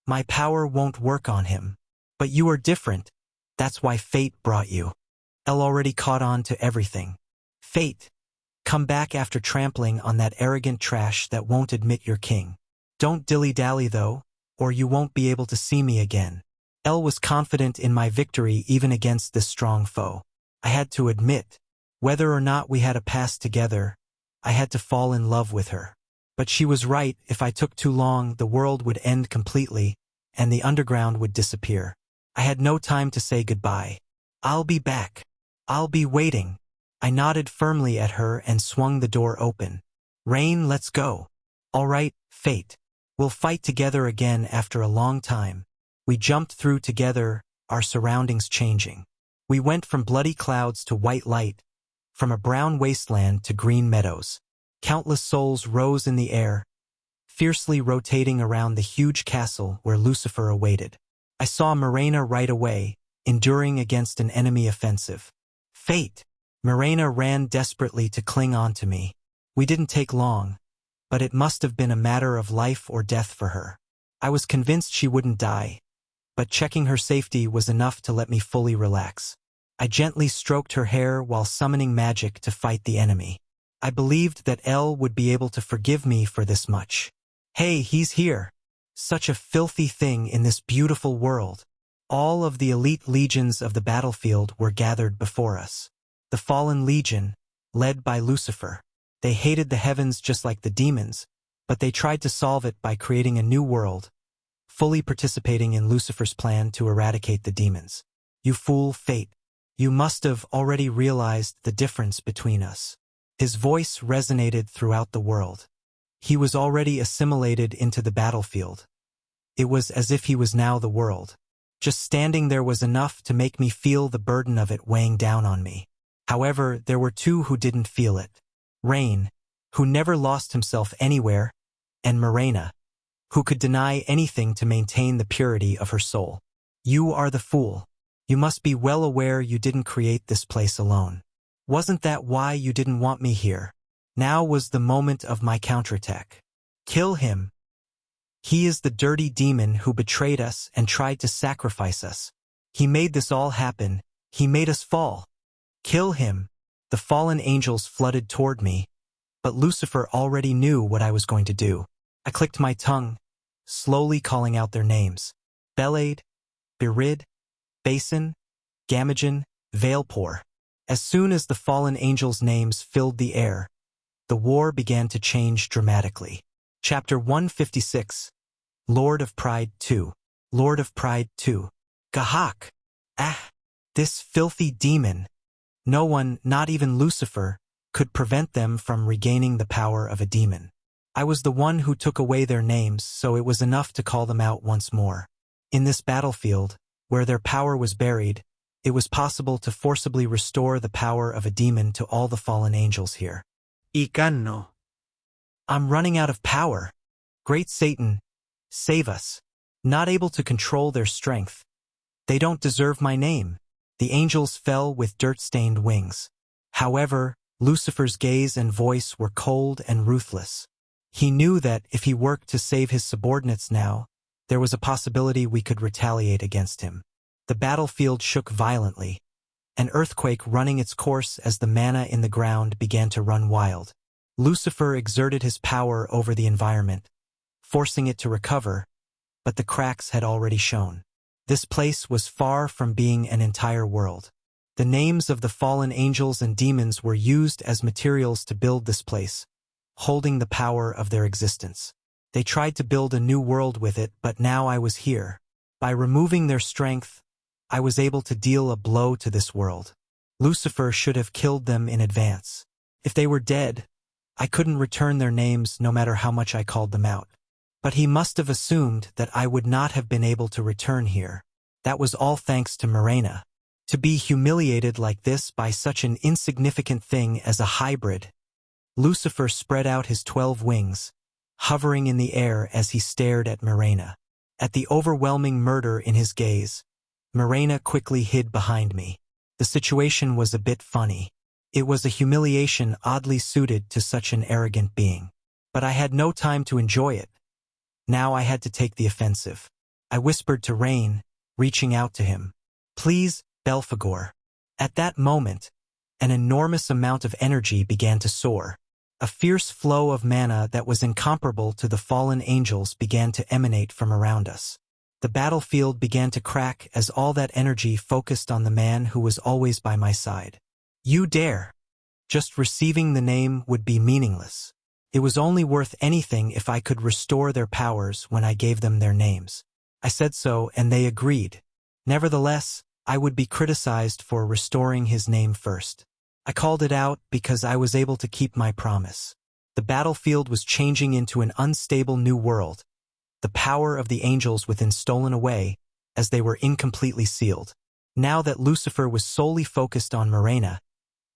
My power won't work on him. But you are different. That's why Fate brought you. Elle already caught on to everything. Fate. Come back after trampling on that arrogant trash that won't admit you're king. Don't dilly-dally though, or you won't be able to see me again. Elle was confident in my victory even against this strong foe. I had to admit, whether or not we had a past together, I had to fall in love with her. But she was right. If I took too long, the world would end completely, and the underground would disappear. I had no time to say goodbye. I'll be back. I'll be waiting. I nodded firmly at her and swung the door open. Rain, let's go. All right, Fate. We'll fight together again after a long time. We jumped through together, our surroundings changing. We went from bloody clouds to white light, from a brown wasteland to green meadows. Countless souls rose in the air, fiercely rotating around the huge castle where Lucifer awaited. I saw Mirena right away, enduring against an enemy offensive. Fate! Mirena ran desperately to cling on to me. We didn't take long, but it must have been a matter of life or death for her. I was convinced she wouldn't die, but checking her safety was enough to let me fully relax. I gently stroked her hair while summoning magic to fight the enemy. I believed that Elle would be able to forgive me for this much. Hey, he's here. Such a filthy thing in this beautiful world. All of the elite legions of the battlefield were gathered before us. The fallen legion, led by Lucifer. They hated the heavens just like the demons, but they tried to solve it by creating a new world, fully participating in Lucifer's plan to eradicate the demons. You fool, Fate. You must have already realized the difference between us. His voice resonated throughout the world. He was already assimilated into the battlefield. It was as if he was now the world. Just standing there was enough to make me feel the burden of it weighing down on me. However, there were two who didn't feel it. Rain, who never lost himself anywhere, and Mirena, who could deny anything to maintain the purity of her soul. You are the fool. You must be well aware you didn't create this place alone. Wasn't that why you didn't want me here? Now was the moment of my counterattack. Kill him. He is the dirty demon who betrayed us and tried to sacrifice us. He made this all happen. He made us fall. Kill him. The fallen angels flooded toward me, but Lucifer already knew what I was going to do. I clicked my tongue, slowly calling out their names. Belade, Berid, Basin, Gamagen, Veilpor. As soon as the fallen angels' names filled the air, the war began to change dramatically. Chapter 156. Lord of Pride 2. Lord of Pride 2. Gahak! Ah! This filthy demon! No one, not even Lucifer, could prevent them from regaining the power of a demon. I was the one who took away their names, so it was enough to call them out once more. In this battlefield, where their power was buried, it was possible to forcibly restore the power of a demon to all the fallen angels here. Ikanno. I'm running out of power. Great Satan, save us. Not able to control their strength. They don't deserve my name. The angels fell with dirt-stained wings. However, Lucifer's gaze and voice were cold and ruthless. He knew that if he worked to save his subordinates now, there was a possibility we could retaliate against him. The battlefield shook violently, an earthquake running its course as the mana in the ground began to run wild. Lucifer exerted his power over the environment, forcing it to recover, but the cracks had already shown. This place was far from being an entire world. The names of the fallen angels and demons were used as materials to build this place, holding the power of their existence. They tried to build a new world with it, but now I was here. By removing their strength, I was able to deal a blow to this world. Lucifer should have killed them in advance. If they were dead, I couldn't return their names no matter how much I called them out. But he must have assumed that I would not have been able to return here. That was all thanks to Mirena. To be humiliated like this by such an insignificant thing as a hybrid. Lucifer spread out his 12 wings, hovering in the air as he stared at Mirena. At the overwhelming murder in his gaze, Mirena quickly hid behind me. The situation was a bit funny. It was a humiliation oddly suited to such an arrogant being. But I had no time to enjoy it. Now I had to take the offensive. I whispered to Rain, reaching out to him. Please, Belphegor. At that moment, an enormous amount of energy began to soar. A fierce flow of mana that was incomparable to the fallen angels began to emanate from around us. The battlefield began to crack as all that energy focused on the man who was always by my side. You dare! Just receiving the name would be meaningless. It was only worth anything if I could restore their powers when I gave them their names. I said so, and they agreed. Nevertheless, I would be criticized for restoring his name first. I called it out because I was able to keep my promise. The battlefield was changing into an unstable new world. The power of the angels within stolen away, as they were incompletely sealed. Now that Lucifer was solely focused on Mirena,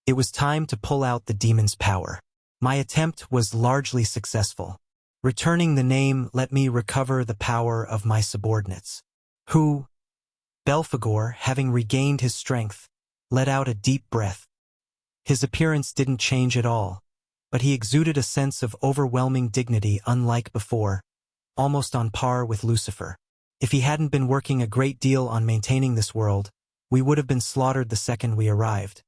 it was time to pull out the demon's power. My attempt was largely successful. Returning the name let me recover the power of my subordinates, who, Belphegor, having regained his strength, let out a deep breath. His appearance didn't change at all, but he exuded a sense of overwhelming dignity unlike before, almost on par with Lucifer. If he hadn't been working a great deal on maintaining this world, we would have been slaughtered the second we arrived.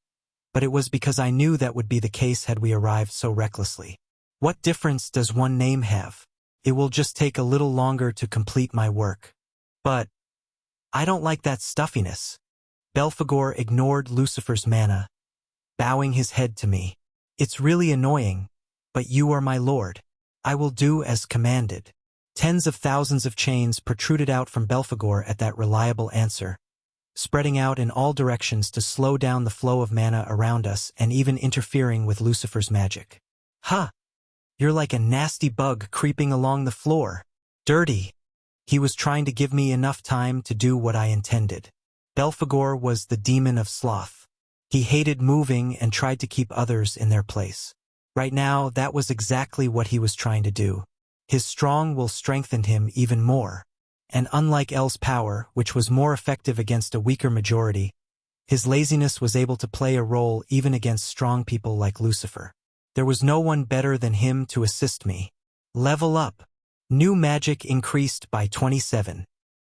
But it was because I knew that would be the case had we arrived so recklessly. What difference does one name have? It will just take a little longer to complete my work. But I don't like that stuffiness. Belphegor ignored Lucifer's mana, bowing his head to me. It's really annoying, but you are my lord. I will do as commanded. Tens of thousands of chains protruded out from Belphegor at that reliable answer, spreading out in all directions to slow down the flow of mana around us and even interfering with Lucifer's magic. Ha! You're like a nasty bug creeping along the floor. Dirty. He was trying to give me enough time to do what I intended. Belphegor was the demon of sloth. He hated moving and tried to keep others in their place. Right now, that was exactly what he was trying to do. His strong will strengthened him even more. And unlike L's power, which was more effective against a weaker majority, his laziness was able to play a role even against strong people like Lucifer. There was no one better than him to assist me. Level up. New magic increased by 27.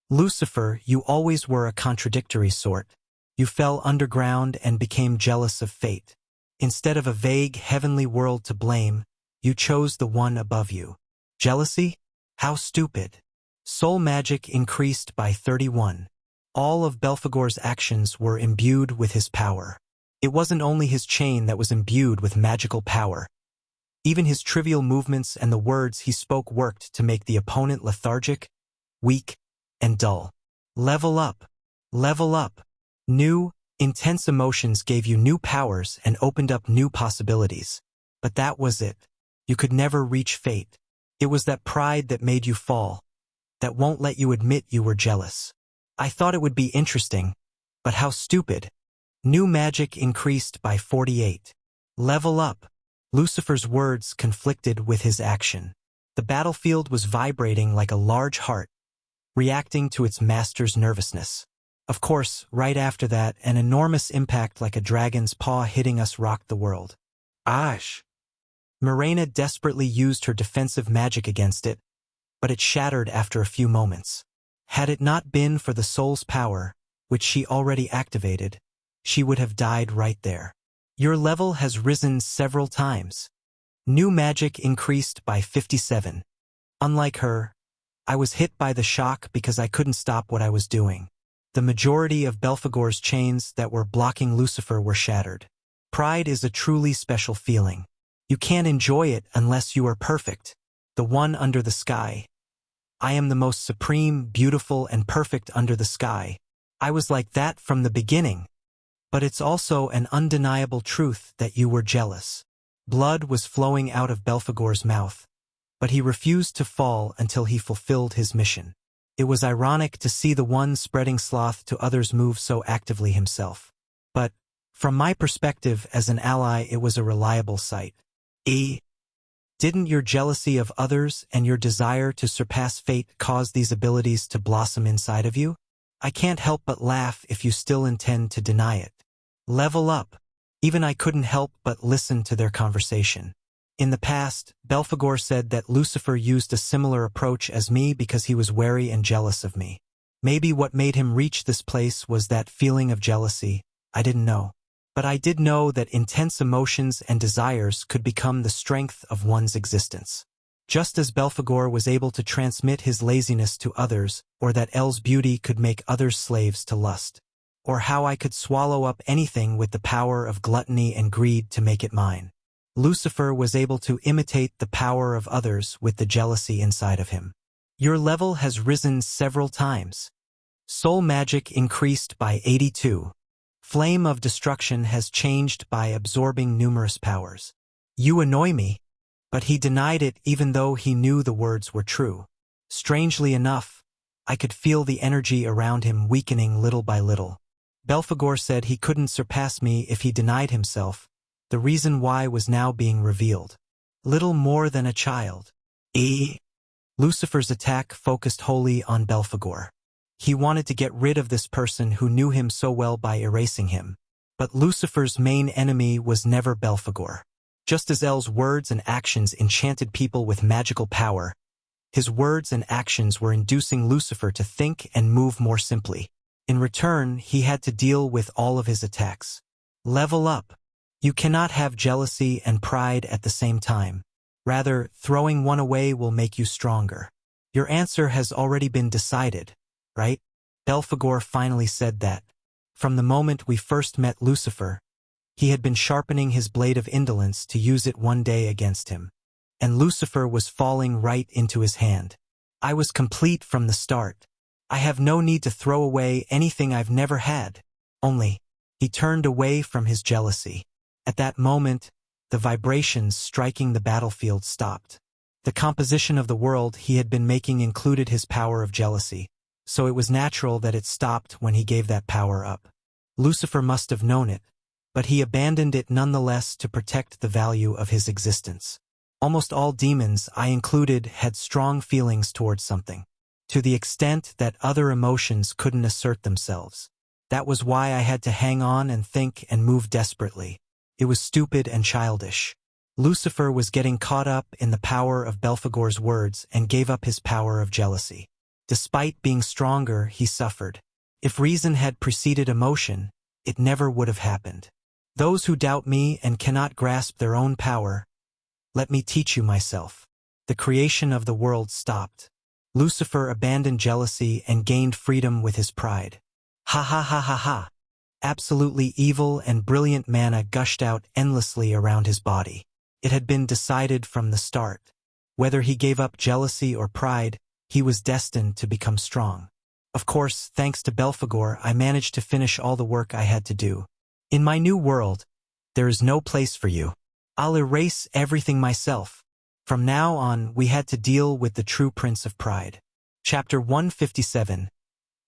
Lucifer, you always were a contradictory sort. You fell underground and became jealous of fate. Instead of a vague heavenly world to blame, you chose the one above you. Jealousy? How stupid. Soul magic increased by 31. All of Belphegor's actions were imbued with his power. It wasn't only his chain that was imbued with magical power. Even his trivial movements and the words he spoke worked to make the opponent lethargic, weak, and dull. Level up. Level up. New, intense emotions gave you new powers and opened up new possibilities. But that was it. You could never reach fate. It was that pride that made you fall, that won't let you admit you were jealous. I thought it would be interesting, but how stupid. New magic increased by 48. Level up. Lucifer's words conflicted with his action. The battlefield was vibrating like a large heart, reacting to its master's nervousness. Of course, right after that, an enormous impact like a dragon's paw hitting us rocked the world. Ash! Morena desperately used her defensive magic against it, but it shattered after a few moments. Had it not been for the soul's power, which she already activated, she would have died right there. Your level has risen several times. New magic increased by 57. Unlike her, I was hit by the shock because I couldn't stop what I was doing. The majority of Belphegor's chains that were blocking Lucifer were shattered. Pride is a truly special feeling. You can't enjoy it unless you are perfect. The one under the sky. I am the most supreme, beautiful, and perfect under the sky. I was like that from the beginning. But it's also an undeniable truth that you were jealous. Blood was flowing out of Belphegor's mouth, but he refused to fall until he fulfilled his mission. It was ironic to see the one spreading sloth to others move so actively himself. But, from my perspective as an ally, it was a reliable sight. Didn't your jealousy of others and your desire to surpass fate cause these abilities to blossom inside of you? I can't help but laugh if you still intend to deny it. Level up. Even I couldn't help but listen to their conversation. In the past, Belphegor said that Lucifer used a similar approach as me because he was wary and jealous of me. Maybe what made him reach this place was that feeling of jealousy. I didn't know. But I did know that intense emotions and desires could become the strength of one's existence. Just as Belphegor was able to transmit his laziness to others, or that L's beauty could make others slaves to lust, or how I could swallow up anything with the power of gluttony and greed to make it mine. Lucifer was able to imitate the power of others with the jealousy inside of him. Your level has risen several times. Soul magic increased by 82. Flame of destruction has changed by absorbing numerous powers. You annoy me. But he denied it even though he knew the words were true. Strangely enough, I could feel the energy around him weakening little by little. Belphegor said he couldn't surpass me if he denied himself. The reason why was now being revealed. Little more than a child. Lucifer's attack focused wholly on Belphegor. He wanted to get rid of this person who knew him so well by erasing him. But Lucifer's main enemy was never Belphegor. Just as L's words and actions enchanted people with magical power, his words and actions were inducing Lucifer to think and move more simply. In return, he had to deal with all of his attacks. Level up. You cannot have jealousy and pride at the same time. Rather, throwing one away will make you stronger. Your answer has already been decided, right? Belphegor finally said that. From the moment we first met Lucifer, he had been sharpening his blade of indolence to use it one day against him. And Lucifer was falling right into his hand. I was complete from the start. I have no need to throw away anything I've never had. Only, he turned away from his jealousy. At that moment, the vibrations striking the battlefield stopped. The composition of the world he had been making included his power of jealousy, so it was natural that it stopped when he gave that power up. Lucifer must have known it, but he abandoned it nonetheless to protect the value of his existence. Almost all demons, I included, had strong feelings towards something, to the extent that other emotions couldn't assert themselves. That was why I had to hang on and think and move desperately. It was stupid and childish. Lucifer was getting caught up in the power of Belphegor's words and gave up his power of jealousy. Despite being stronger, he suffered. If reason had preceded emotion, it never would have happened. Those who doubt me and cannot grasp their own power, let me teach you myself. The creation of the world stopped. Lucifer abandoned jealousy and gained freedom with his pride. Ha ha ha ha ha. Absolutely evil and brilliant mana gushed out endlessly around his body. It had been decided from the start. Whether he gave up jealousy or pride, he was destined to become strong. Of course, thanks to Belphegor, I managed to finish all the work I had to do. In my new world, there is no place for you. I'll erase everything myself. From now on, we had to deal with the true Prince of Pride. Chapter 157.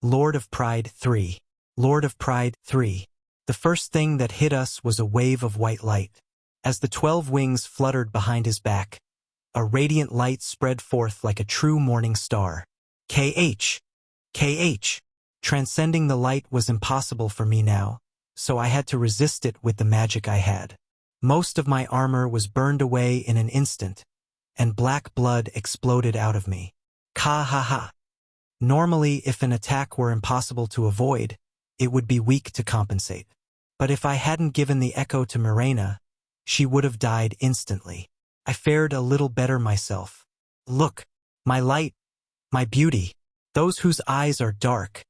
Lord of Pride 3. Lord of Pride 3. The first thing that hit us was a wave of white light. As the 12 wings fluttered behind his back, a radiant light spread forth like a true morning star. KH. KH. Transcending the light was impossible for me now, so I had to resist it with the magic I had. Most of my armor was burned away in an instant, and black blood exploded out of me. Ka ha ha. Normally, if an attack were impossible to avoid, it would be weak to compensate. But if I hadn't given the echo to Mirena, she would have died instantly. I fared a little better myself. Look, my light, my beauty, those whose eyes are dark.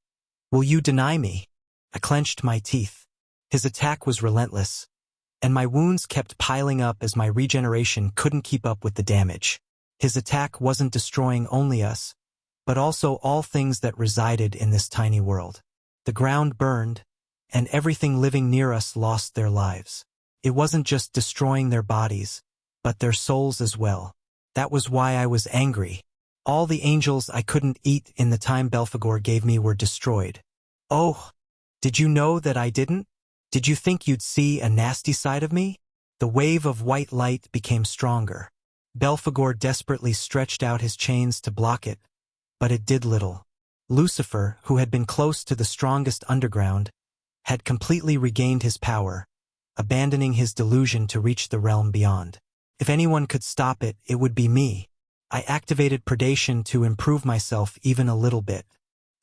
Will you deny me? I clenched my teeth. His attack was relentless, and my wounds kept piling up as my regeneration couldn't keep up with the damage. His attack wasn't destroying only us, but also all things that resided in this tiny world. The ground burned, and everything living near us lost their lives. It wasn't just destroying their bodies, but their souls as well. That was why I was angry. All the angels I couldn't eat in the time Belphegor gave me were destroyed. Oh, did you know that I didn't? Did you think you'd see a nasty side of me? The wave of white light became stronger. Belphegor desperately stretched out his chains to block it, but it did little. Lucifer, who had been close to the strongest underground, had completely regained his power, abandoning his delusion to reach the realm beyond. If anyone could stop it, it would be me. I activated predation to improve myself even a little bit.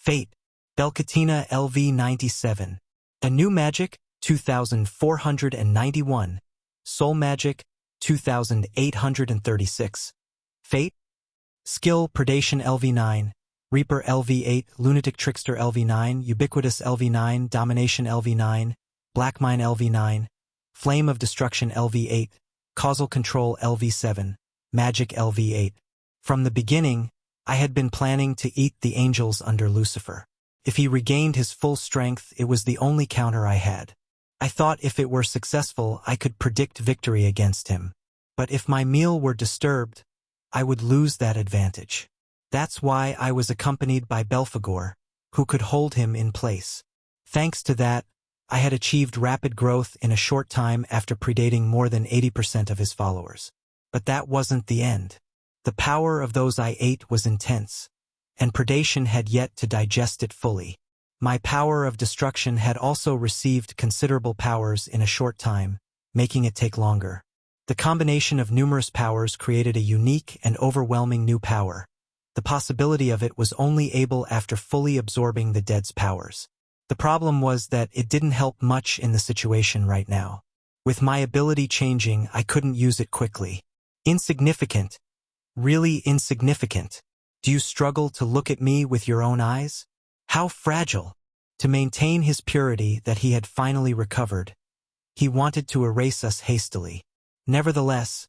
Fate. Belcatina LV97. A new magic, 2491. Soul magic, 2836. Fate. Skill predation LV9. Reaper LV8, Lunatic Trickster LV9, Ubiquitous LV9, Domination LV9, Black Mine LV9, Flame of Destruction LV8, Causal Control LV7, Magic LV8. From the beginning, I had been planning to eat the angels under Lucifer. If he regained his full strength, it was the only counter I had. I thought if it were successful, I could predict victory against him. But if my meal were disturbed, I would lose that advantage. That's why I was accompanied by Belphegor, who could hold him in place. Thanks to that, I had achieved rapid growth in a short time after predating more than 80% of his followers. But that wasn't the end. The power of those I ate was intense, and predation had yet to digest it fully. My power of destruction had also received considerable powers in a short time, making it take longer. The combination of numerous powers created a unique and overwhelming new power. The possibility of it was only able after fully absorbing the dead's powers. The problem was that it didn't help much in the situation right now. With my ability changing, I couldn't use it quickly. Insignificant. Really insignificant. Do you struggle to look at me with your own eyes? How fragile. To maintain his purity that he had finally recovered, he wanted to erase us hastily. Nevertheless,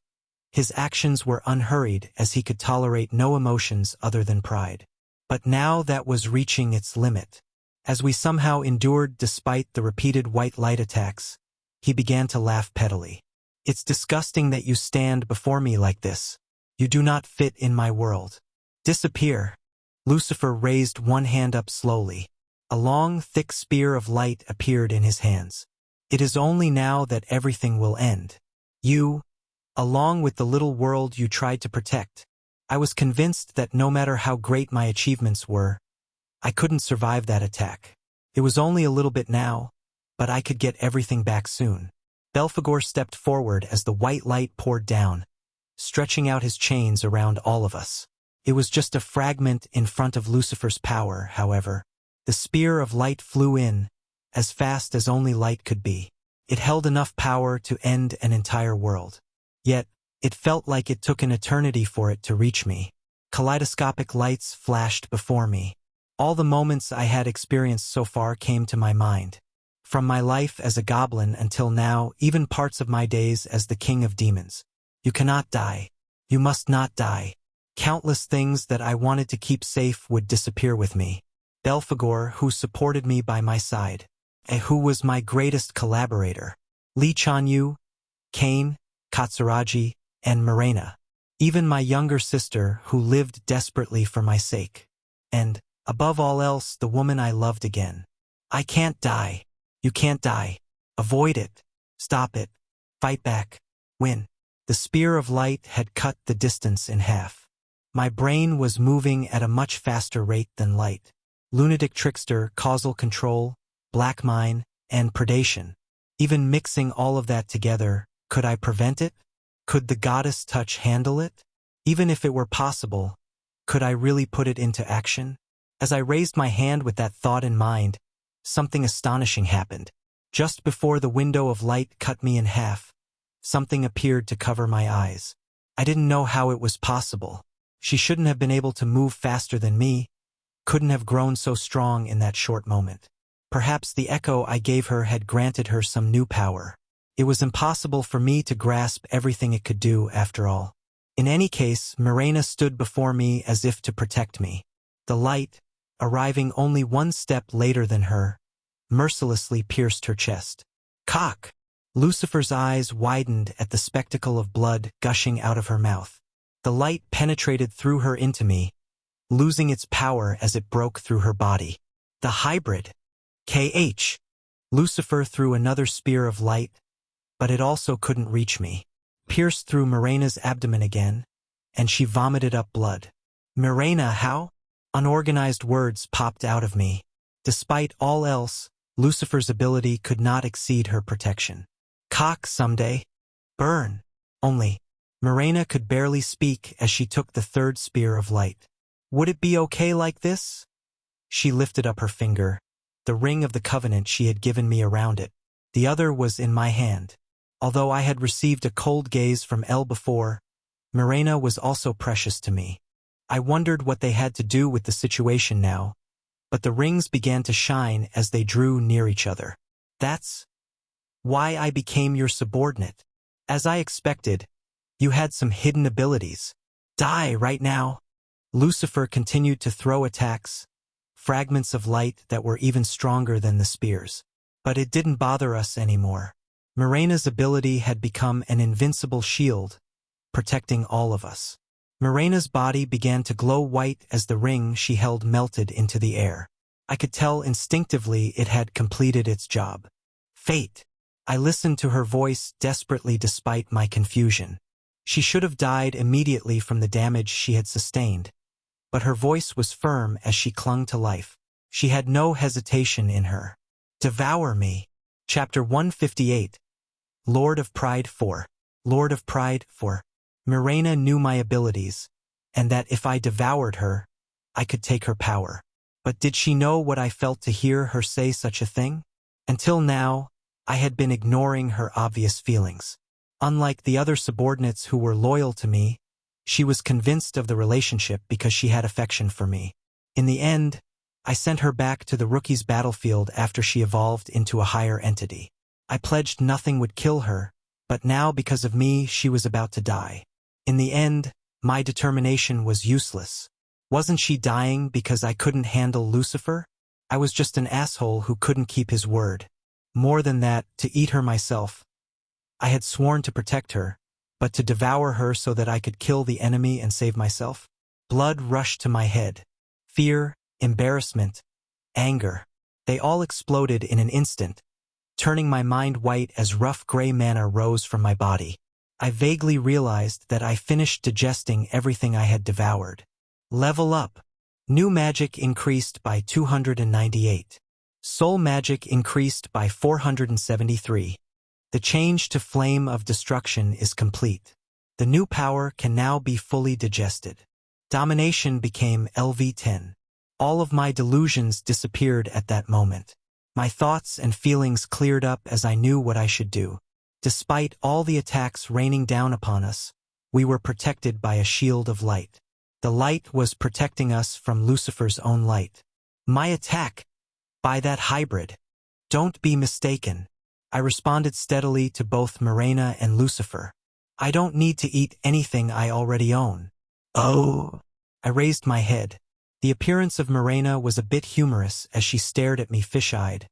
his actions were unhurried as he could tolerate no emotions other than pride. But now that was reaching its limit. As we somehow endured despite the repeated white light attacks, he began to laugh pettily. It's disgusting that you stand before me like this. You do not fit in my world. Disappear. Lucifer raised one hand up slowly. A long, thick spear of light appeared in his hands. It is only now that everything will end. You, along with the little world you tried to protect. I was convinced that no matter how great my achievements were, I couldn't survive that attack. It was only a little bit now, but I could get everything back soon. Belphegor stepped forward as the white light poured down, stretching out his chains around all of us. It was just a fragment in front of Lucifer's power, however. The spear of light flew in, as fast as only light could be. It held enough power to end an entire world. Yet, it felt like it took an eternity for it to reach me. Kaleidoscopic lights flashed before me. All the moments I had experienced so far came to my mind. From my life as a goblin until now, even parts of my days as the king of demons. You cannot die. You must not die. Countless things that I wanted to keep safe would disappear with me. Belphegor, who supported me by my side, and who was my greatest collaborator. Li Chanyu, Cain, Katsuragi, and Mirena. Even my younger sister, who lived desperately for my sake. And, above all else, the woman I loved again. I can't die. You can't die. Avoid it. Stop it. Fight back. Win. The spear of light had cut the distance in half. My brain was moving at a much faster rate than light. Lunatic trickster, causal control, black mine, and predation. Even mixing all of that together, could I prevent it? Could the goddess touch handle it? Even if it were possible, could I really put it into action? As I raised my hand with that thought in mind, something astonishing happened. Just before the window of light cut me in half, something appeared to cover my eyes. I didn't know how it was possible. She shouldn't have been able to move faster than me, couldn't have grown so strong in that short moment. Perhaps the echo I gave her had granted her some new power. It was impossible for me to grasp everything it could do, after all. In any case, Mirena stood before me as if to protect me. The light, arriving only one step later than her, mercilessly pierced her chest. Cock! Lucifer's eyes widened at the spectacle of blood gushing out of her mouth. The light penetrated through her into me, losing its power as it broke through her body. The hybrid! KH! Lucifer threw another spear of light, but it also couldn't reach me. Pierced through Mirena's abdomen again, and she vomited up blood. Mirena, how? Unorganized words popped out of me. Despite all else, Lucifer's ability could not exceed her protection. Cock someday. Burn. Only. Mirena could barely speak as she took the third spear of light. Would it be okay like this? She lifted up her finger, the ring of the covenant she had given me around it. The other was in my hand. Although I had received a cold gaze from Elle before, Mirena was also precious to me. I wondered what they had to do with the situation now, but the rings began to shine as they drew near each other. That's why I became your subordinate. As I expected, you had some hidden abilities. Die right now. Lucifer continued to throw attacks, fragments of light that were even stronger than the spears. But it didn't bother us anymore. Mirena's ability had become an invincible shield, protecting all of us. Mirena's body began to glow white as the ring she held melted into the air. I could tell instinctively it had completed its job. Fate. I listened to her voice desperately despite my confusion. She should have died immediately from the damage she had sustained, but her voice was firm as she clung to life. She had no hesitation in her. Devour me. Chapter 158. Lord of Pride 4. Lord of Pride 4. Mirena knew my abilities, and that if I devoured her, I could take her power. But did she know what I felt to hear her say such a thing? Until now, I had been ignoring her obvious feelings. Unlike the other subordinates who were loyal to me, she was convinced of the relationship because she had affection for me. In the end, I sent her back to the rookie's battlefield after she evolved into a higher entity. I pledged nothing would kill her, but now because of me she was about to die. In the end, my determination was useless. Wasn't she dying because I couldn't handle Lucifer? I was just an asshole who couldn't keep his word. More than that, to eat her myself. I had sworn to protect her, but to devour her so that I could kill the enemy and save myself? Blood rushed to my head. Fear, embarrassment, anger. They all exploded in an instant, turning my mind white as rough gray manna rose from my body. I vaguely realized that I finished digesting everything I had devoured. Level up. New magic increased by 298. Soul magic increased by 473. The change to Flame of Destruction is complete. The new power can now be fully digested. Domination became LV10. All of my delusions disappeared at that moment. My thoughts and feelings cleared up as I knew what I should do. Despite all the attacks raining down upon us, we were protected by a shield of light. The light was protecting us from Lucifer's own light. My attack? By that hybrid. Don't be mistaken. I responded steadily to both Morena and Lucifer. I don't need to eat anything I already own. Oh. I raised my head. The appearance of Morena was a bit humorous as she stared at me fish-eyed,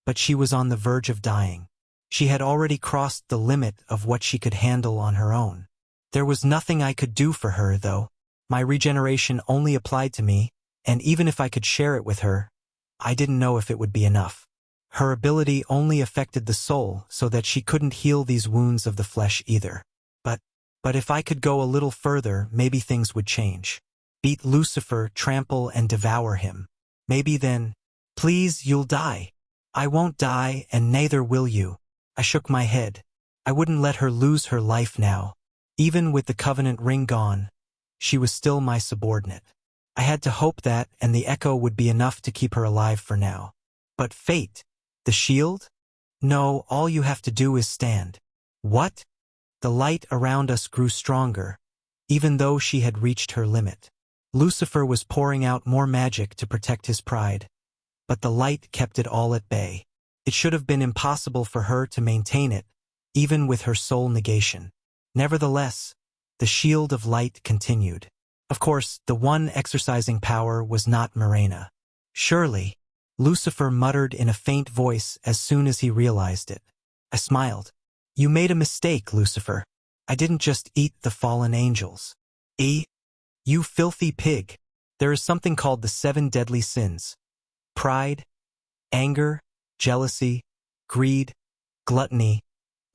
but she was on the verge of dying. She had already crossed the limit of what she could handle on her own. There was nothing I could do for her, though. My regeneration only applied to me, and even if I could share it with her, I didn't know if it would be enough. Her ability only affected the soul, so that she couldn't heal these wounds of the flesh either. But if I could go a little further, maybe things would change. Beat Lucifer, trample and devour him. Maybe then, please, you'll die. I won't die, and neither will you. I shook my head. I wouldn't let her lose her life now. Even with the covenant ring gone, she was still my subordinate. I had to hope that, and the echo would be enough to keep her alive for now. But fate? The shield? No, all you have to do is stand. What? The light around us grew stronger, even though she had reached her limit. Lucifer was pouring out more magic to protect his pride, but the light kept it all at bay. It should have been impossible for her to maintain it, even with her soul negation. Nevertheless, the shield of light continued. Of course, the one exercising power was not Morena. Surely, Lucifer muttered in a faint voice as soon as he realized it. I smiled. You made a mistake, Lucifer. I didn't just eat the fallen angels. You filthy pig. There is something called the 7 deadly sins. Pride, anger, jealousy, greed, gluttony,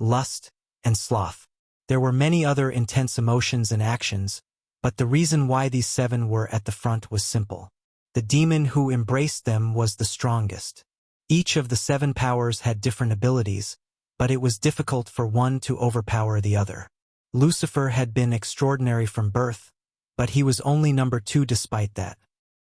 lust, and sloth. There were many other intense emotions and actions, but the reason why these 7 were at the front was simple. The demon who embraced them was the strongest. Each of the 7 powers had different abilities, but it was difficult for one to overpower the other. Lucifer had been extraordinary from birth, but he was only number 2 despite that.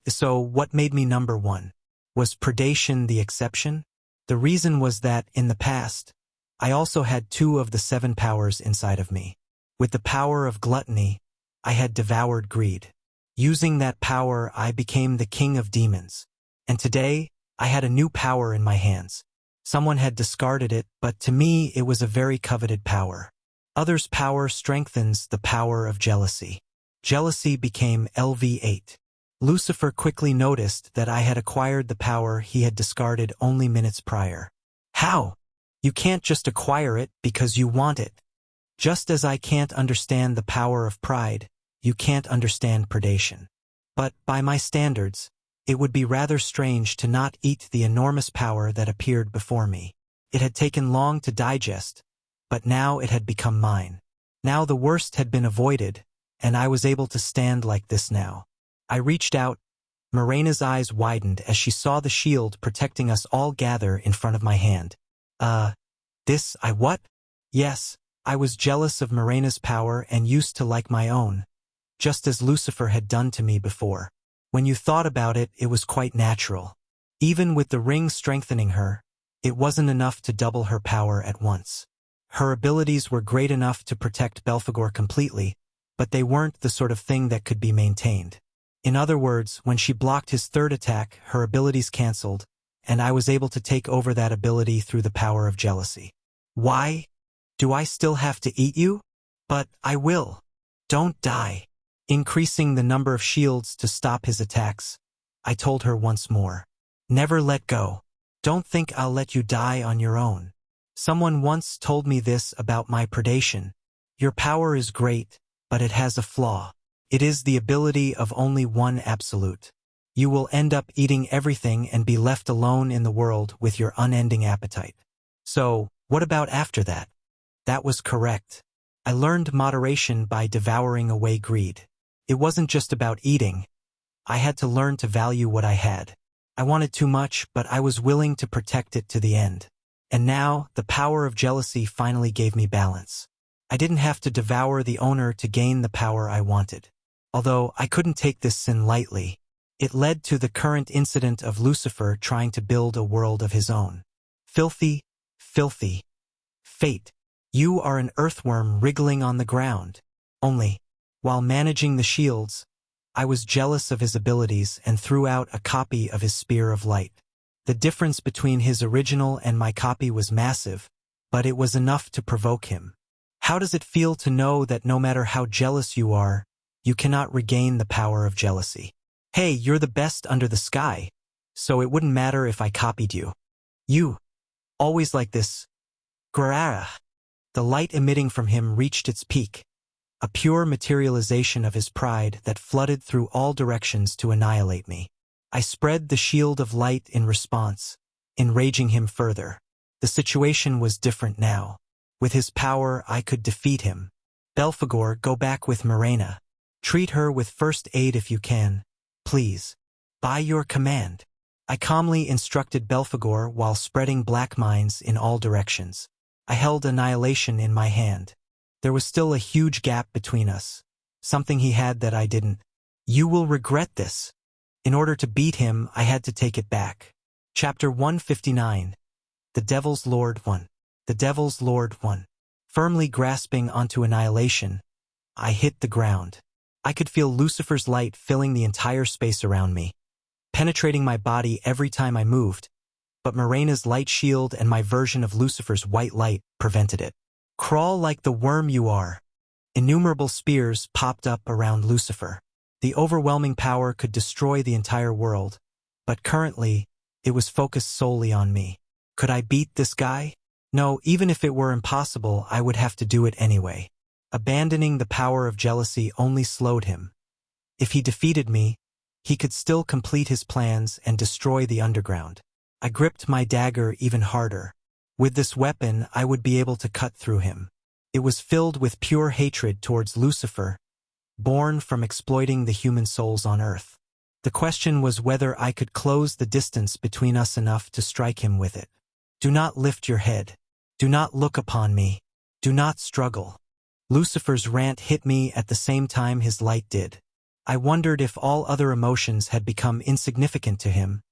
So what made me number 1? Was predation the exception? The reason was that, in the past, I also had 2 of the 7 powers inside of me. With the power of gluttony, I had devoured greed. Using that power, I became the king of demons. And today, I had a new power in my hands. Someone had discarded it, but to me it was a very coveted power. Others' power strengthens the power of jealousy. Jealousy became LV8. Lucifer quickly noticed that I had acquired the power he had discarded only minutes prior. How? You can't just acquire it because you want it. Just as I can't understand the power of pride, you can't understand predation. But, by my standards, it would be rather strange to not eat the enormous power that appeared before me. It had taken long to digest, but now it had become mine. Now the worst had been avoided, and I was able to stand like this now. I reached out. Morena's eyes widened as she saw the shield protecting us all gather in front of my hand. What? Yes, I was jealous of Morena's power and used to like my own, just as Lucifer had done to me before. When you thought about it, it was quite natural. Even with the ring strengthening her, it wasn't enough to double her power at once. Her abilities were great enough to protect Belphegor completely, but they weren't the sort of thing that could be maintained. In other words, when she blocked his 3rd attack, her abilities cancelled, and I was able to take over that ability through the power of jealousy. Why? Do I still have to eat you? But I will. Don't die. Increasing the number of shields to stop his attacks, I told her once more. Never let go. Don't think I'll let you die on your own. Someone once told me this about my predation. Your power is great, but it has a flaw. It is the ability of only one absolute. You will end up eating everything and be left alone in the world with your unending appetite. So, what about after that? That was correct. I learned moderation by devouring away greed. It wasn't just about eating. I had to learn to value what I had. I wanted too much, but I was willing to protect it to the end. And now, the power of jealousy finally gave me balance. I didn't have to devour the owner to gain the power I wanted. Although I couldn't take this sin lightly, it led to the current incident of Lucifer trying to build a world of his own. Filthy, filthy. Fate. You are an earthworm wriggling on the ground. Only, while managing the shields, I was jealous of his abilities and threw out a copy of his spear of light. The difference between his original and my copy was massive, but it was enough to provoke him. How does it feel to know that no matter how jealous you are, you cannot regain the power of jealousy? Hey, you're the best under the sky, so it wouldn't matter if I copied you. You. Always like this. Grara. The light emitting from him reached its peak, a pure materialization of his pride that flooded through all directions to annihilate me. I spread the shield of light in response, enraging him further. The situation was different now. With his power, I could defeat him. Belphegor, go back with Morena. Treat her with first aid if you can. Please. By your command. I calmly instructed Belphegor while spreading black mines in all directions. I held annihilation in my hand. There was still a huge gap between us. Something he had that I didn't. You will regret this. In order to beat him, I had to take it back. Chapter 159. The Devil's Lord 1. The Devil's Lord 1. Firmly grasping onto annihilation, I hit the ground. I could feel Lucifer's light filling the entire space around me, penetrating my body every time I moved, but Morena's light shield and my version of Lucifer's white light prevented it. Crawl like the worm you are. Innumerable spears popped up around Lucifer. The overwhelming power could destroy the entire world, but currently, it was focused solely on me. Could I beat this guy? No, even if it were impossible, I would have to do it anyway. Abandoning the power of jealousy only slowed him. If he defeated me, he could still complete his plans and destroy the underground. I gripped my dagger even harder. With this weapon, I would be able to cut through him. It was filled with pure hatred towards Lucifer, born from exploiting the human souls on Earth. The question was whether I could close the distance between us enough to strike him with it. Do not lift your head. Do not look upon me. Do not struggle. Lucifer's rant hit me at the same time his light did. I wondered if all other emotions had become insignificant to him,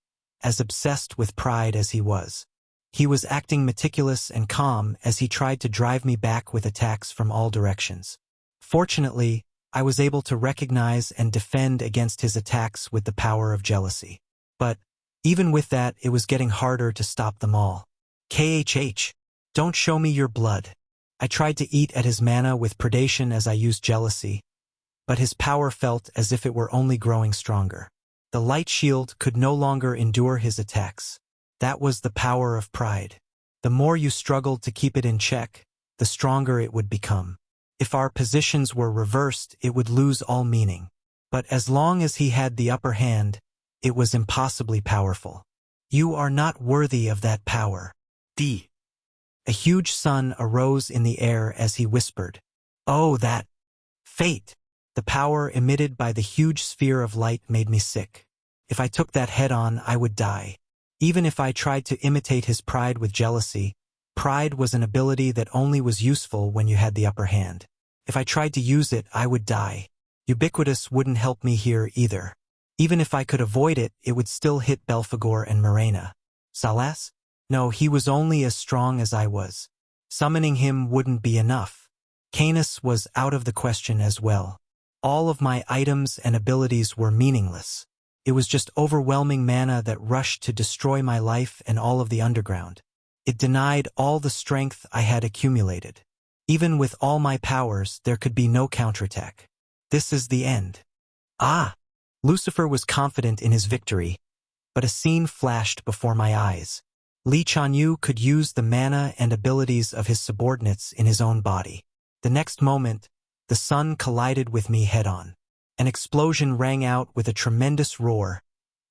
as obsessed with pride as he was. He was acting meticulous and calm as he tried to drive me back with attacks from all directions. Fortunately, I was able to recognize and defend against his attacks with the power of jealousy. But, even with that, it was getting harder to stop them all. KHH. Don't show me your blood. I tried to eat at his mana with predation as I used jealousy, but his power felt as if it were only growing stronger. The light shield could no longer endure his attacks. That was the power of pride. The more you struggled to keep it in check, the stronger it would become. If our positions were reversed, it would lose all meaning. But as long as he had the upper hand, it was impossibly powerful. You are not worthy of that power. D. A huge sun arose in the air as he whispered, "Oh, that fate!" The power emitted by the huge sphere of light made me sick. If I took that head-on, I would die. Even if I tried to imitate his pride with jealousy, pride was an ability that only was useful when you had the upper hand. If I tried to use it, I would die. Ubiquitous wouldn't help me here either. Even if I could avoid it, it would still hit Belphegor and Morena. Salas? No, he was only as strong as I was. Summoning him wouldn't be enough. Canis was out of the question as well. All of my items and abilities were meaningless. It was just overwhelming mana that rushed to destroy my life and all of the underground. It denied all the strength I had accumulated. Even with all my powers, there could be no counterattack. This is the end. Ah! Lucifer was confident in his victory, but a scene flashed before my eyes. Li Chanyu could use the mana and abilities of his subordinates in his own body. The next moment, the sun collided with me head-on. An explosion rang out with a tremendous roar,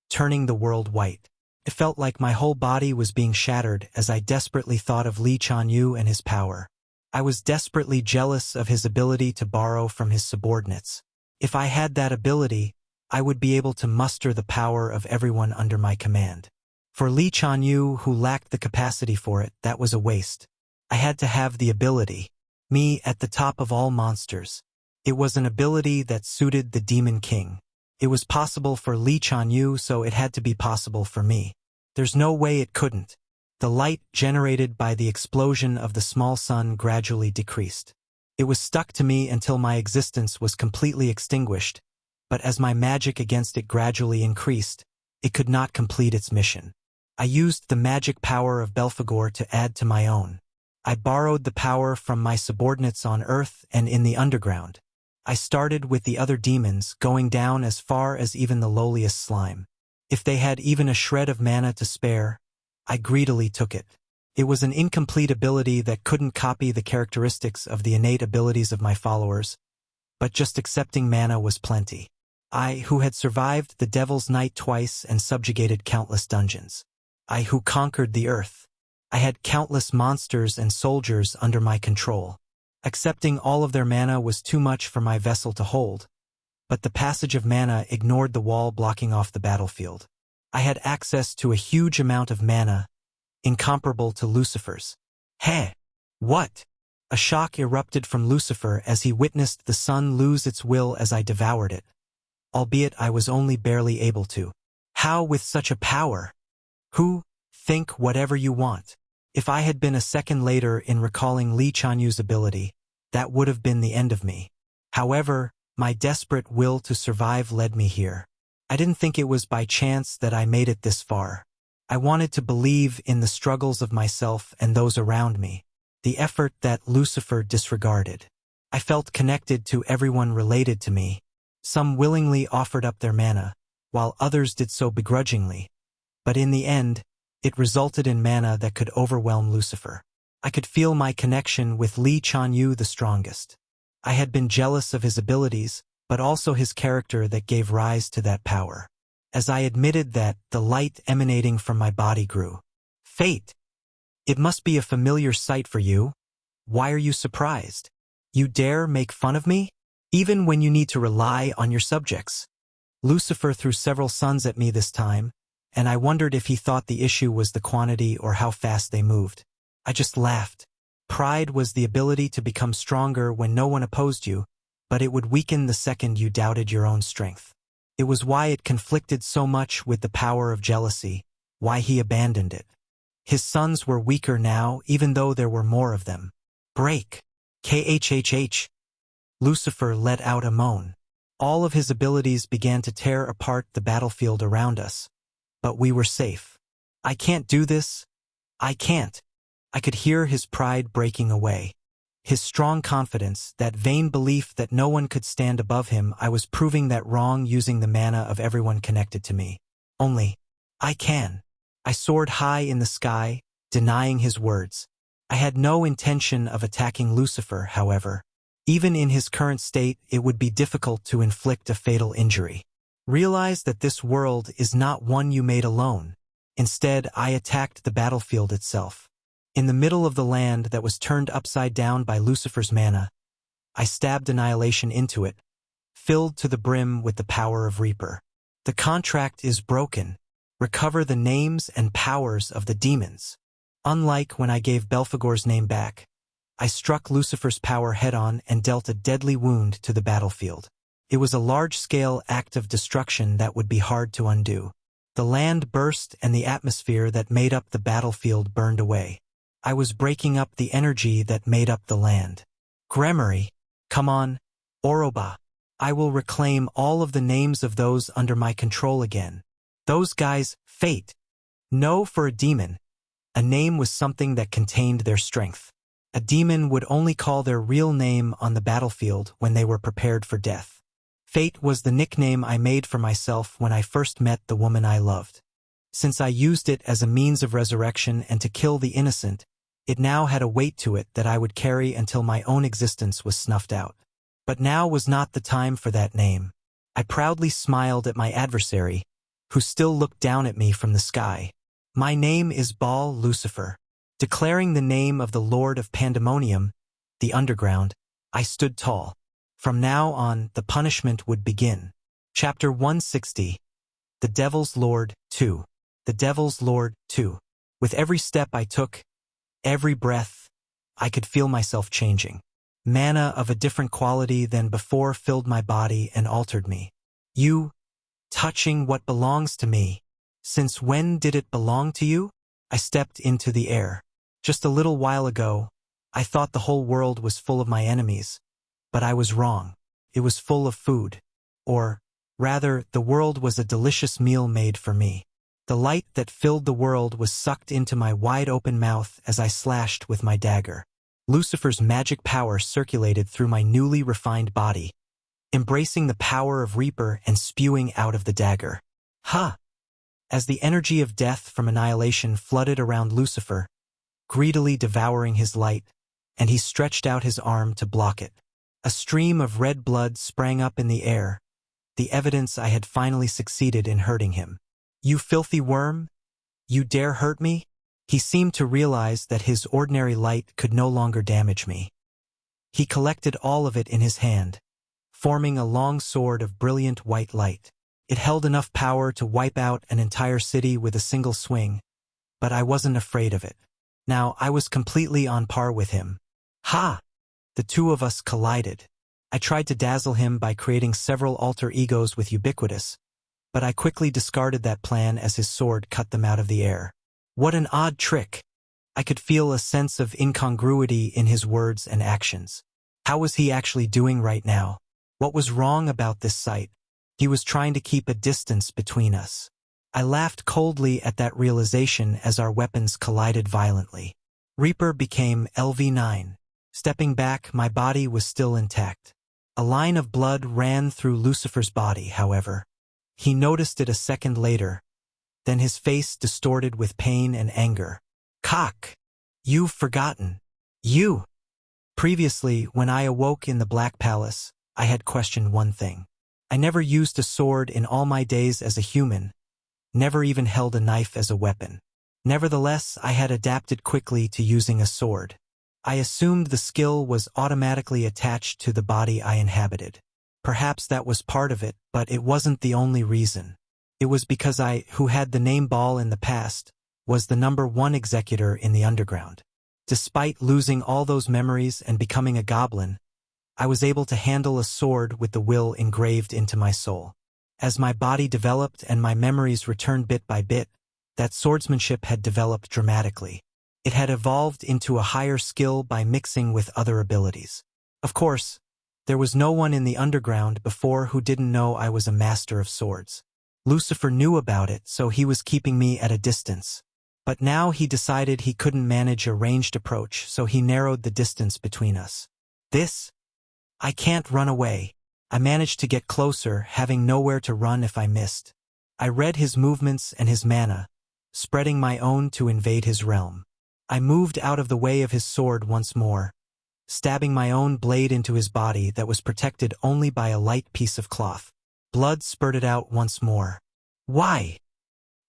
turning the world white. It felt like my whole body was being shattered as I desperately thought of Lee Chanyu and his power. I was desperately jealous of his ability to borrow from his subordinates. If I had that ability, I would be able to muster the power of everyone under my command. For Lee Chanyu, who lacked the capacity for it, that was a waste. I had to have the ability. Me at the top of all monsters. It was an ability that suited the Demon King. It was possible for Lee Chanyu, so it had to be possible for me. There's no way it couldn't. The light generated by the explosion of the small sun gradually decreased. It was stuck to me until my existence was completely extinguished, but as my magic against it gradually increased, it could not complete its mission. I used the magic power of Belphegor to add to my own. I borrowed the power from my subordinates on Earth and in the underground. I started with the other demons, going down as far as even the lowliest slime. If they had even a shred of mana to spare, I greedily took it. It was an incomplete ability that couldn't copy the characteristics of the innate abilities of my followers, but just accepting mana was plenty. I, who had survived the Devil's Night twice and subjugated countless dungeons. I, who conquered the earth. I had countless monsters and soldiers under my control. Accepting all of their mana was too much for my vessel to hold, but the passage of mana ignored the wall blocking off the battlefield. I had access to a huge amount of mana, incomparable to Lucifer's. Hey! What? A shock erupted from Lucifer as he witnessed the sun lose its will as I devoured it. Albeit I was only barely able to. How with such a power? Who? Think whatever you want. If I had been a second later in recalling Lee Chanyu's ability, that would have been the end of me. However, my desperate will to survive led me here. I didn't think it was by chance that I made it this far. I wanted to believe in the struggles of myself and those around me, the effort that Lucifer disregarded. I felt connected to everyone related to me. Some willingly offered up their mana, while others did so begrudgingly. But in the end, it resulted in mana that could overwhelm Lucifer. I could feel my connection with Lee Chanyu the strongest. I had been jealous of his abilities, but also his character that gave rise to that power. As I admitted that, the light emanating from my body grew. Fate! It must be a familiar sight for you. Why are you surprised? You dare make fun of me? Even when you need to rely on your subjects. Lucifer threw several suns at me this time, and I wondered if he thought the issue was the quantity or how fast they moved. I just laughed. Pride was the ability to become stronger when no one opposed you, but it would weaken the second you doubted your own strength. It was why it conflicted so much with the power of jealousy, why he abandoned it. His sons were weaker now, even though there were more of them. Break! KHHH! Lucifer let out a moan. All of his abilities began to tear apart the battlefield around us. But we were safe. I can't do this. I can't. I could hear his pride breaking away. His strong confidence, that vain belief that no one could stand above him. I was proving that wrong using the mana of everyone connected to me. Only, I can. I soared high in the sky, denying his words. I had no intention of attacking Lucifer, however. Even in his current state, it would be difficult to inflict a fatal injury. Realize that this world is not one you made alone. Instead, I attacked the battlefield itself. In the middle of the land that was turned upside down by Lucifer's mana, I stabbed annihilation into it, filled to the brim with the power of Reaper. The contract is broken. Recover the names and powers of the demons. Unlike when I gave Belphegor's name back, I struck Lucifer's power head-on and dealt a deadly wound to the battlefield. It was a large-scale act of destruction that would be hard to undo. The land burst and the atmosphere that made up the battlefield burned away. I was breaking up the energy that made up the land. Gremory, come on, Oroba. I will reclaim all of the names of those under my control again. Those guys, fate. No, for a demon. A name was something that contained their strength. A demon would only call their real name on the battlefield when they were prepared for death. Fate was the nickname I made for myself when I first met the woman I loved. Since I used it as a means of resurrection and to kill the innocent, it now had a weight to it that I would carry until my own existence was snuffed out. But now was not the time for that name. I proudly smiled at my adversary, who still looked down at me from the sky. My name is Baal Lucifer. Declaring the name of the Lord of Pandemonium, the underground, I stood tall. From now on, the punishment would begin. Chapter 160. The Devil's Lord 2. The Devil's Lord 2. With every step I took, every breath, I could feel myself changing. Mana of a different quality than before filled my body and altered me. You, touching what belongs to me. Since when did it belong to you? I stepped into the air. Just a little while ago, I thought the whole world was full of my enemies. But I was wrong. It was full of food. Or, rather, the world was a delicious meal made for me. The light that filled the world was sucked into my wide-open mouth as I slashed with my dagger. Lucifer's magic power circulated through my newly refined body, embracing the power of Reaper and spewing out of the dagger. Ha! As the energy of death from annihilation flooded around Lucifer, greedily devouring his light, and he stretched out his arm to block it. A stream of red blood sprang up in the air, the evidence I had finally succeeded in hurting him. You filthy worm? You dare hurt me? He seemed to realize that his ordinary light could no longer damage me. He collected all of it in his hand, forming a long sword of brilliant white light. It held enough power to wipe out an entire city with a single swing, but I wasn't afraid of it. Now I was completely on par with him. Ha! The two of us collided. I tried to dazzle him by creating several alter egos with Ubiquitous, but I quickly discarded that plan as his sword cut them out of the air. What an odd trick! I could feel a sense of incongruity in his words and actions. How was he actually doing right now? What was wrong about this sight? He was trying to keep a distance between us. I laughed coldly at that realization as our weapons collided violently. Reaper became LV9. Stepping back, my body was still intact. A line of blood ran through Lucifer's body, however. He noticed it a second later, then his face distorted with pain and anger. Cock! You've forgotten. You! Previously, when I awoke in the Black Palace, I had questioned one thing. I never used a sword in all my days as a human, never even held a knife as a weapon. Nevertheless, I had adapted quickly to using a sword. I assumed the skill was automatically attached to the body I inhabited. Perhaps that was part of it, but it wasn't the only reason. It was because I, who had the name Baal in the past, was the #1 executor in the underground. Despite losing all those memories and becoming a goblin, I was able to handle a sword with the will engraved into my soul. As my body developed and my memories returned bit by bit, that swordsmanship had developed dramatically. It had evolved into a higher skill by mixing with other abilities. Of course, there was no one in the underground before who didn't know I was a master of swords. Lucifer knew about it, so he was keeping me at a distance. But now he decided he couldn't manage a ranged approach, so he narrowed the distance between us. I can't run away. I managed to get closer, having nowhere to run if I missed. I read his movements and his mana, spreading my own to invade his realm. I moved out of the way of his sword once more, stabbing my own blade into his body that was protected only by a light piece of cloth. Blood spurted out once more. Why?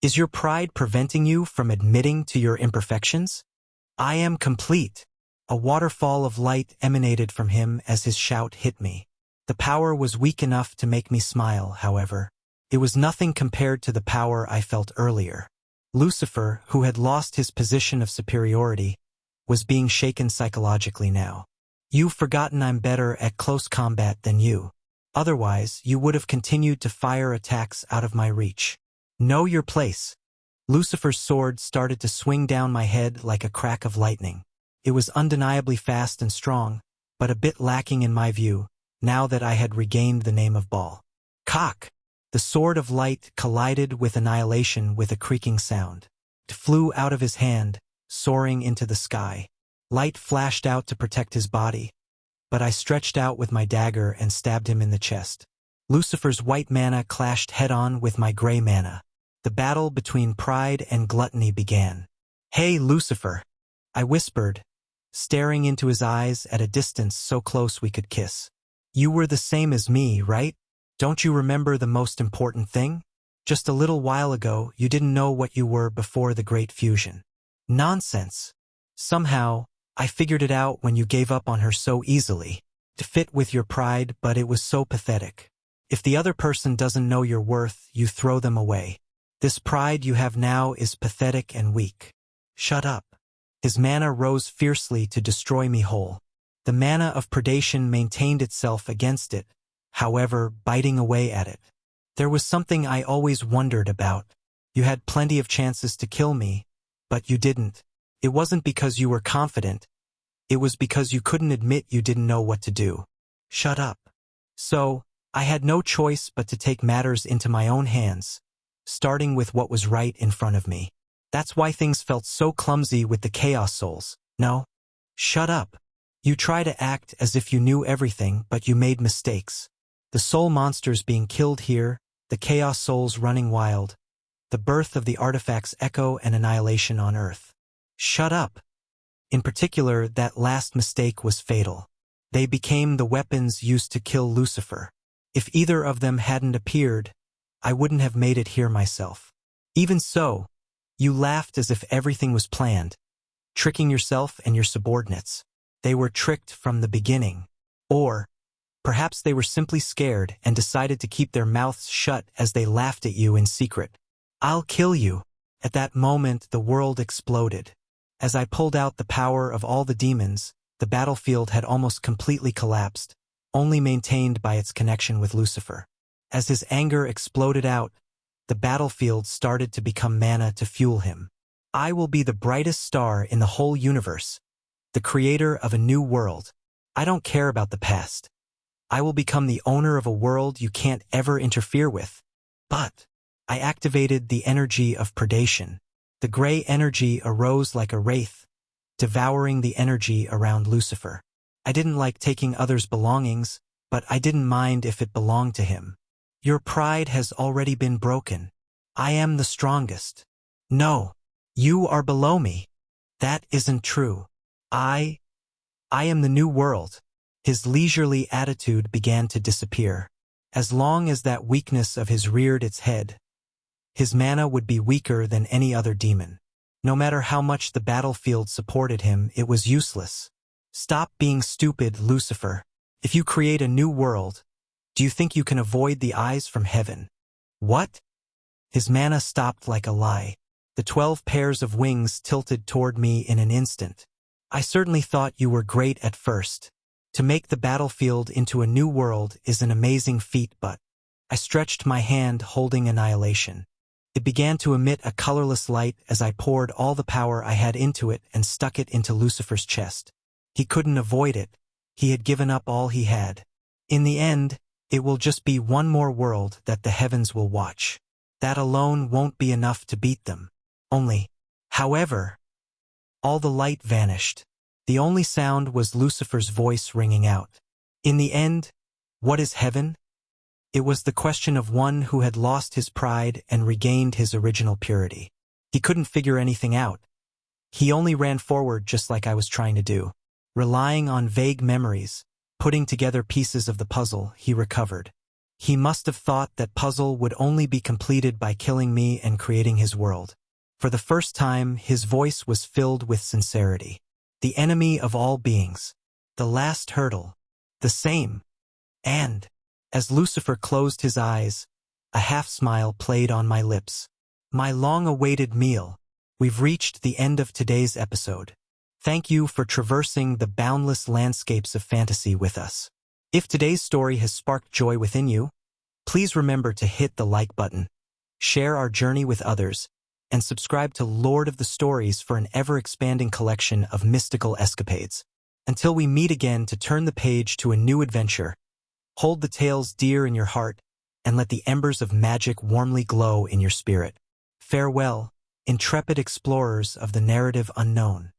Is your pride preventing you from admitting to your imperfections? I am complete. A waterfall of light emanated from him as his shout hit me. The power was weak enough to make me smile, however. It was nothing compared to the power I felt earlier. Lucifer, who had lost his position of superiority, was being shaken psychologically now. You've forgotten I'm better at close combat than you. Otherwise, you would have continued to fire attacks out of my reach. Know your place. Lucifer's sword started to swing down my head like a crack of lightning. It was undeniably fast and strong, but a bit lacking in my view, now that I had regained the name of Baal. Cock! The sword of light collided with annihilation with a creaking sound. It flew out of his hand, soaring into the sky. Light flashed out to protect his body, but I stretched out with my dagger and stabbed him in the chest. Lucifer's white mana clashed head-on with my gray mana. The battle between pride and gluttony began. Hey, Lucifer! I whispered, staring into his eyes at a distance so close we could kiss. You were the same as me, right? Don't you remember the most important thing? Just a little while ago, you didn't know what you were before the Great Fusion. Nonsense. Somehow, I figured it out when you gave up on her so easily. To fit with your pride, but it was so pathetic. If the other person doesn't know your worth, you throw them away. This pride you have now is pathetic and weak. Shut up. His mana rose fiercely to destroy me whole. The mana of predation maintained itself against it, however, biting away at it. There was something I always wondered about. You had plenty of chances to kill me, but you didn't. It wasn't because you were confident. It was because you couldn't admit you didn't know what to do. Shut up. So, I had no choice but to take matters into my own hands, starting with what was right in front of me. That's why things felt so clumsy with the Chaos Souls. No? Shut up. You try to act as if you knew everything, but you made mistakes. The soul monsters being killed here, the Chaos Souls running wild, the birth of the artifacts Echo and Annihilation on Earth. Shut up. In particular, that last mistake was fatal. They became the weapons used to kill Lucifer. If either of them hadn't appeared, I wouldn't have made it here myself. Even so, you laughed as if everything was planned, tricking yourself and your subordinates. They were tricked from the beginning. Or, perhaps they were simply scared and decided to keep their mouths shut as they laughed at you in secret. I'll kill you. At that moment, the world exploded. As I pulled out the power of all the demons, the battlefield had almost completely collapsed, only maintained by its connection with Lucifer. As his anger exploded out, the battlefield started to become mana to fuel him. I will be the brightest star in the whole universe, the creator of a new world. I don't care about the past. I will become the owner of a world you can't ever interfere with. But I activated the energy of predation. The gray energy arose like a wraith, devouring the energy around Lucifer. I didn't like taking others' belongings, but I didn't mind if it belonged to him. Your pride has already been broken. I am the strongest. No, you are below me. That isn't true. I am the new world. His leisurely attitude began to disappear. As long as that weakness of his reared its head, his mana would be weaker than any other demon. No matter how much the battlefield supported him, it was useless. Stop being stupid, Lucifer. If you create a new world, do you think you can avoid the eyes from heaven? What? His mana stopped like a lie. The 12 pairs of wings tilted toward me in an instant. I certainly thought you were great at first. To make the battlefield into a new world is an amazing feat, but I stretched my hand holding Annihilation. It began to emit a colorless light as I poured all the power I had into it and stuck it into Lucifer's chest. He couldn't avoid it. He had given up all he had. In the end, it will just be one more world that the heavens will watch. That alone won't be enough to beat them. However, all the light vanished. The only sound was Lucifer's voice ringing out. In the end, what is heaven? It was the question of one who had lost his pride and regained his original purity. He couldn't figure anything out. He only ran forward just like I was trying to do. Relying on vague memories, putting together pieces of the puzzle, he recovered. He must have thought that puzzle would only be completed by killing me and creating his world. For the first time, his voice was filled with sincerity. The enemy of all beings. The last hurdle. The same. And, as Lucifer closed his eyes, a half-smile played on my lips. My long-awaited meal. We've reached the end of today's episode. Thank you for traversing the boundless landscapes of fantasy with us. If today's story has sparked joy within you, please remember to hit the like button, share our journey with others, and subscribe to Lord of the Stories for an ever-expanding collection of mystical escapades. Until we meet again to turn the page to a new adventure, hold the tales dear in your heart and let the embers of magic warmly glow in your spirit. Farewell, intrepid explorers of the narrative unknown.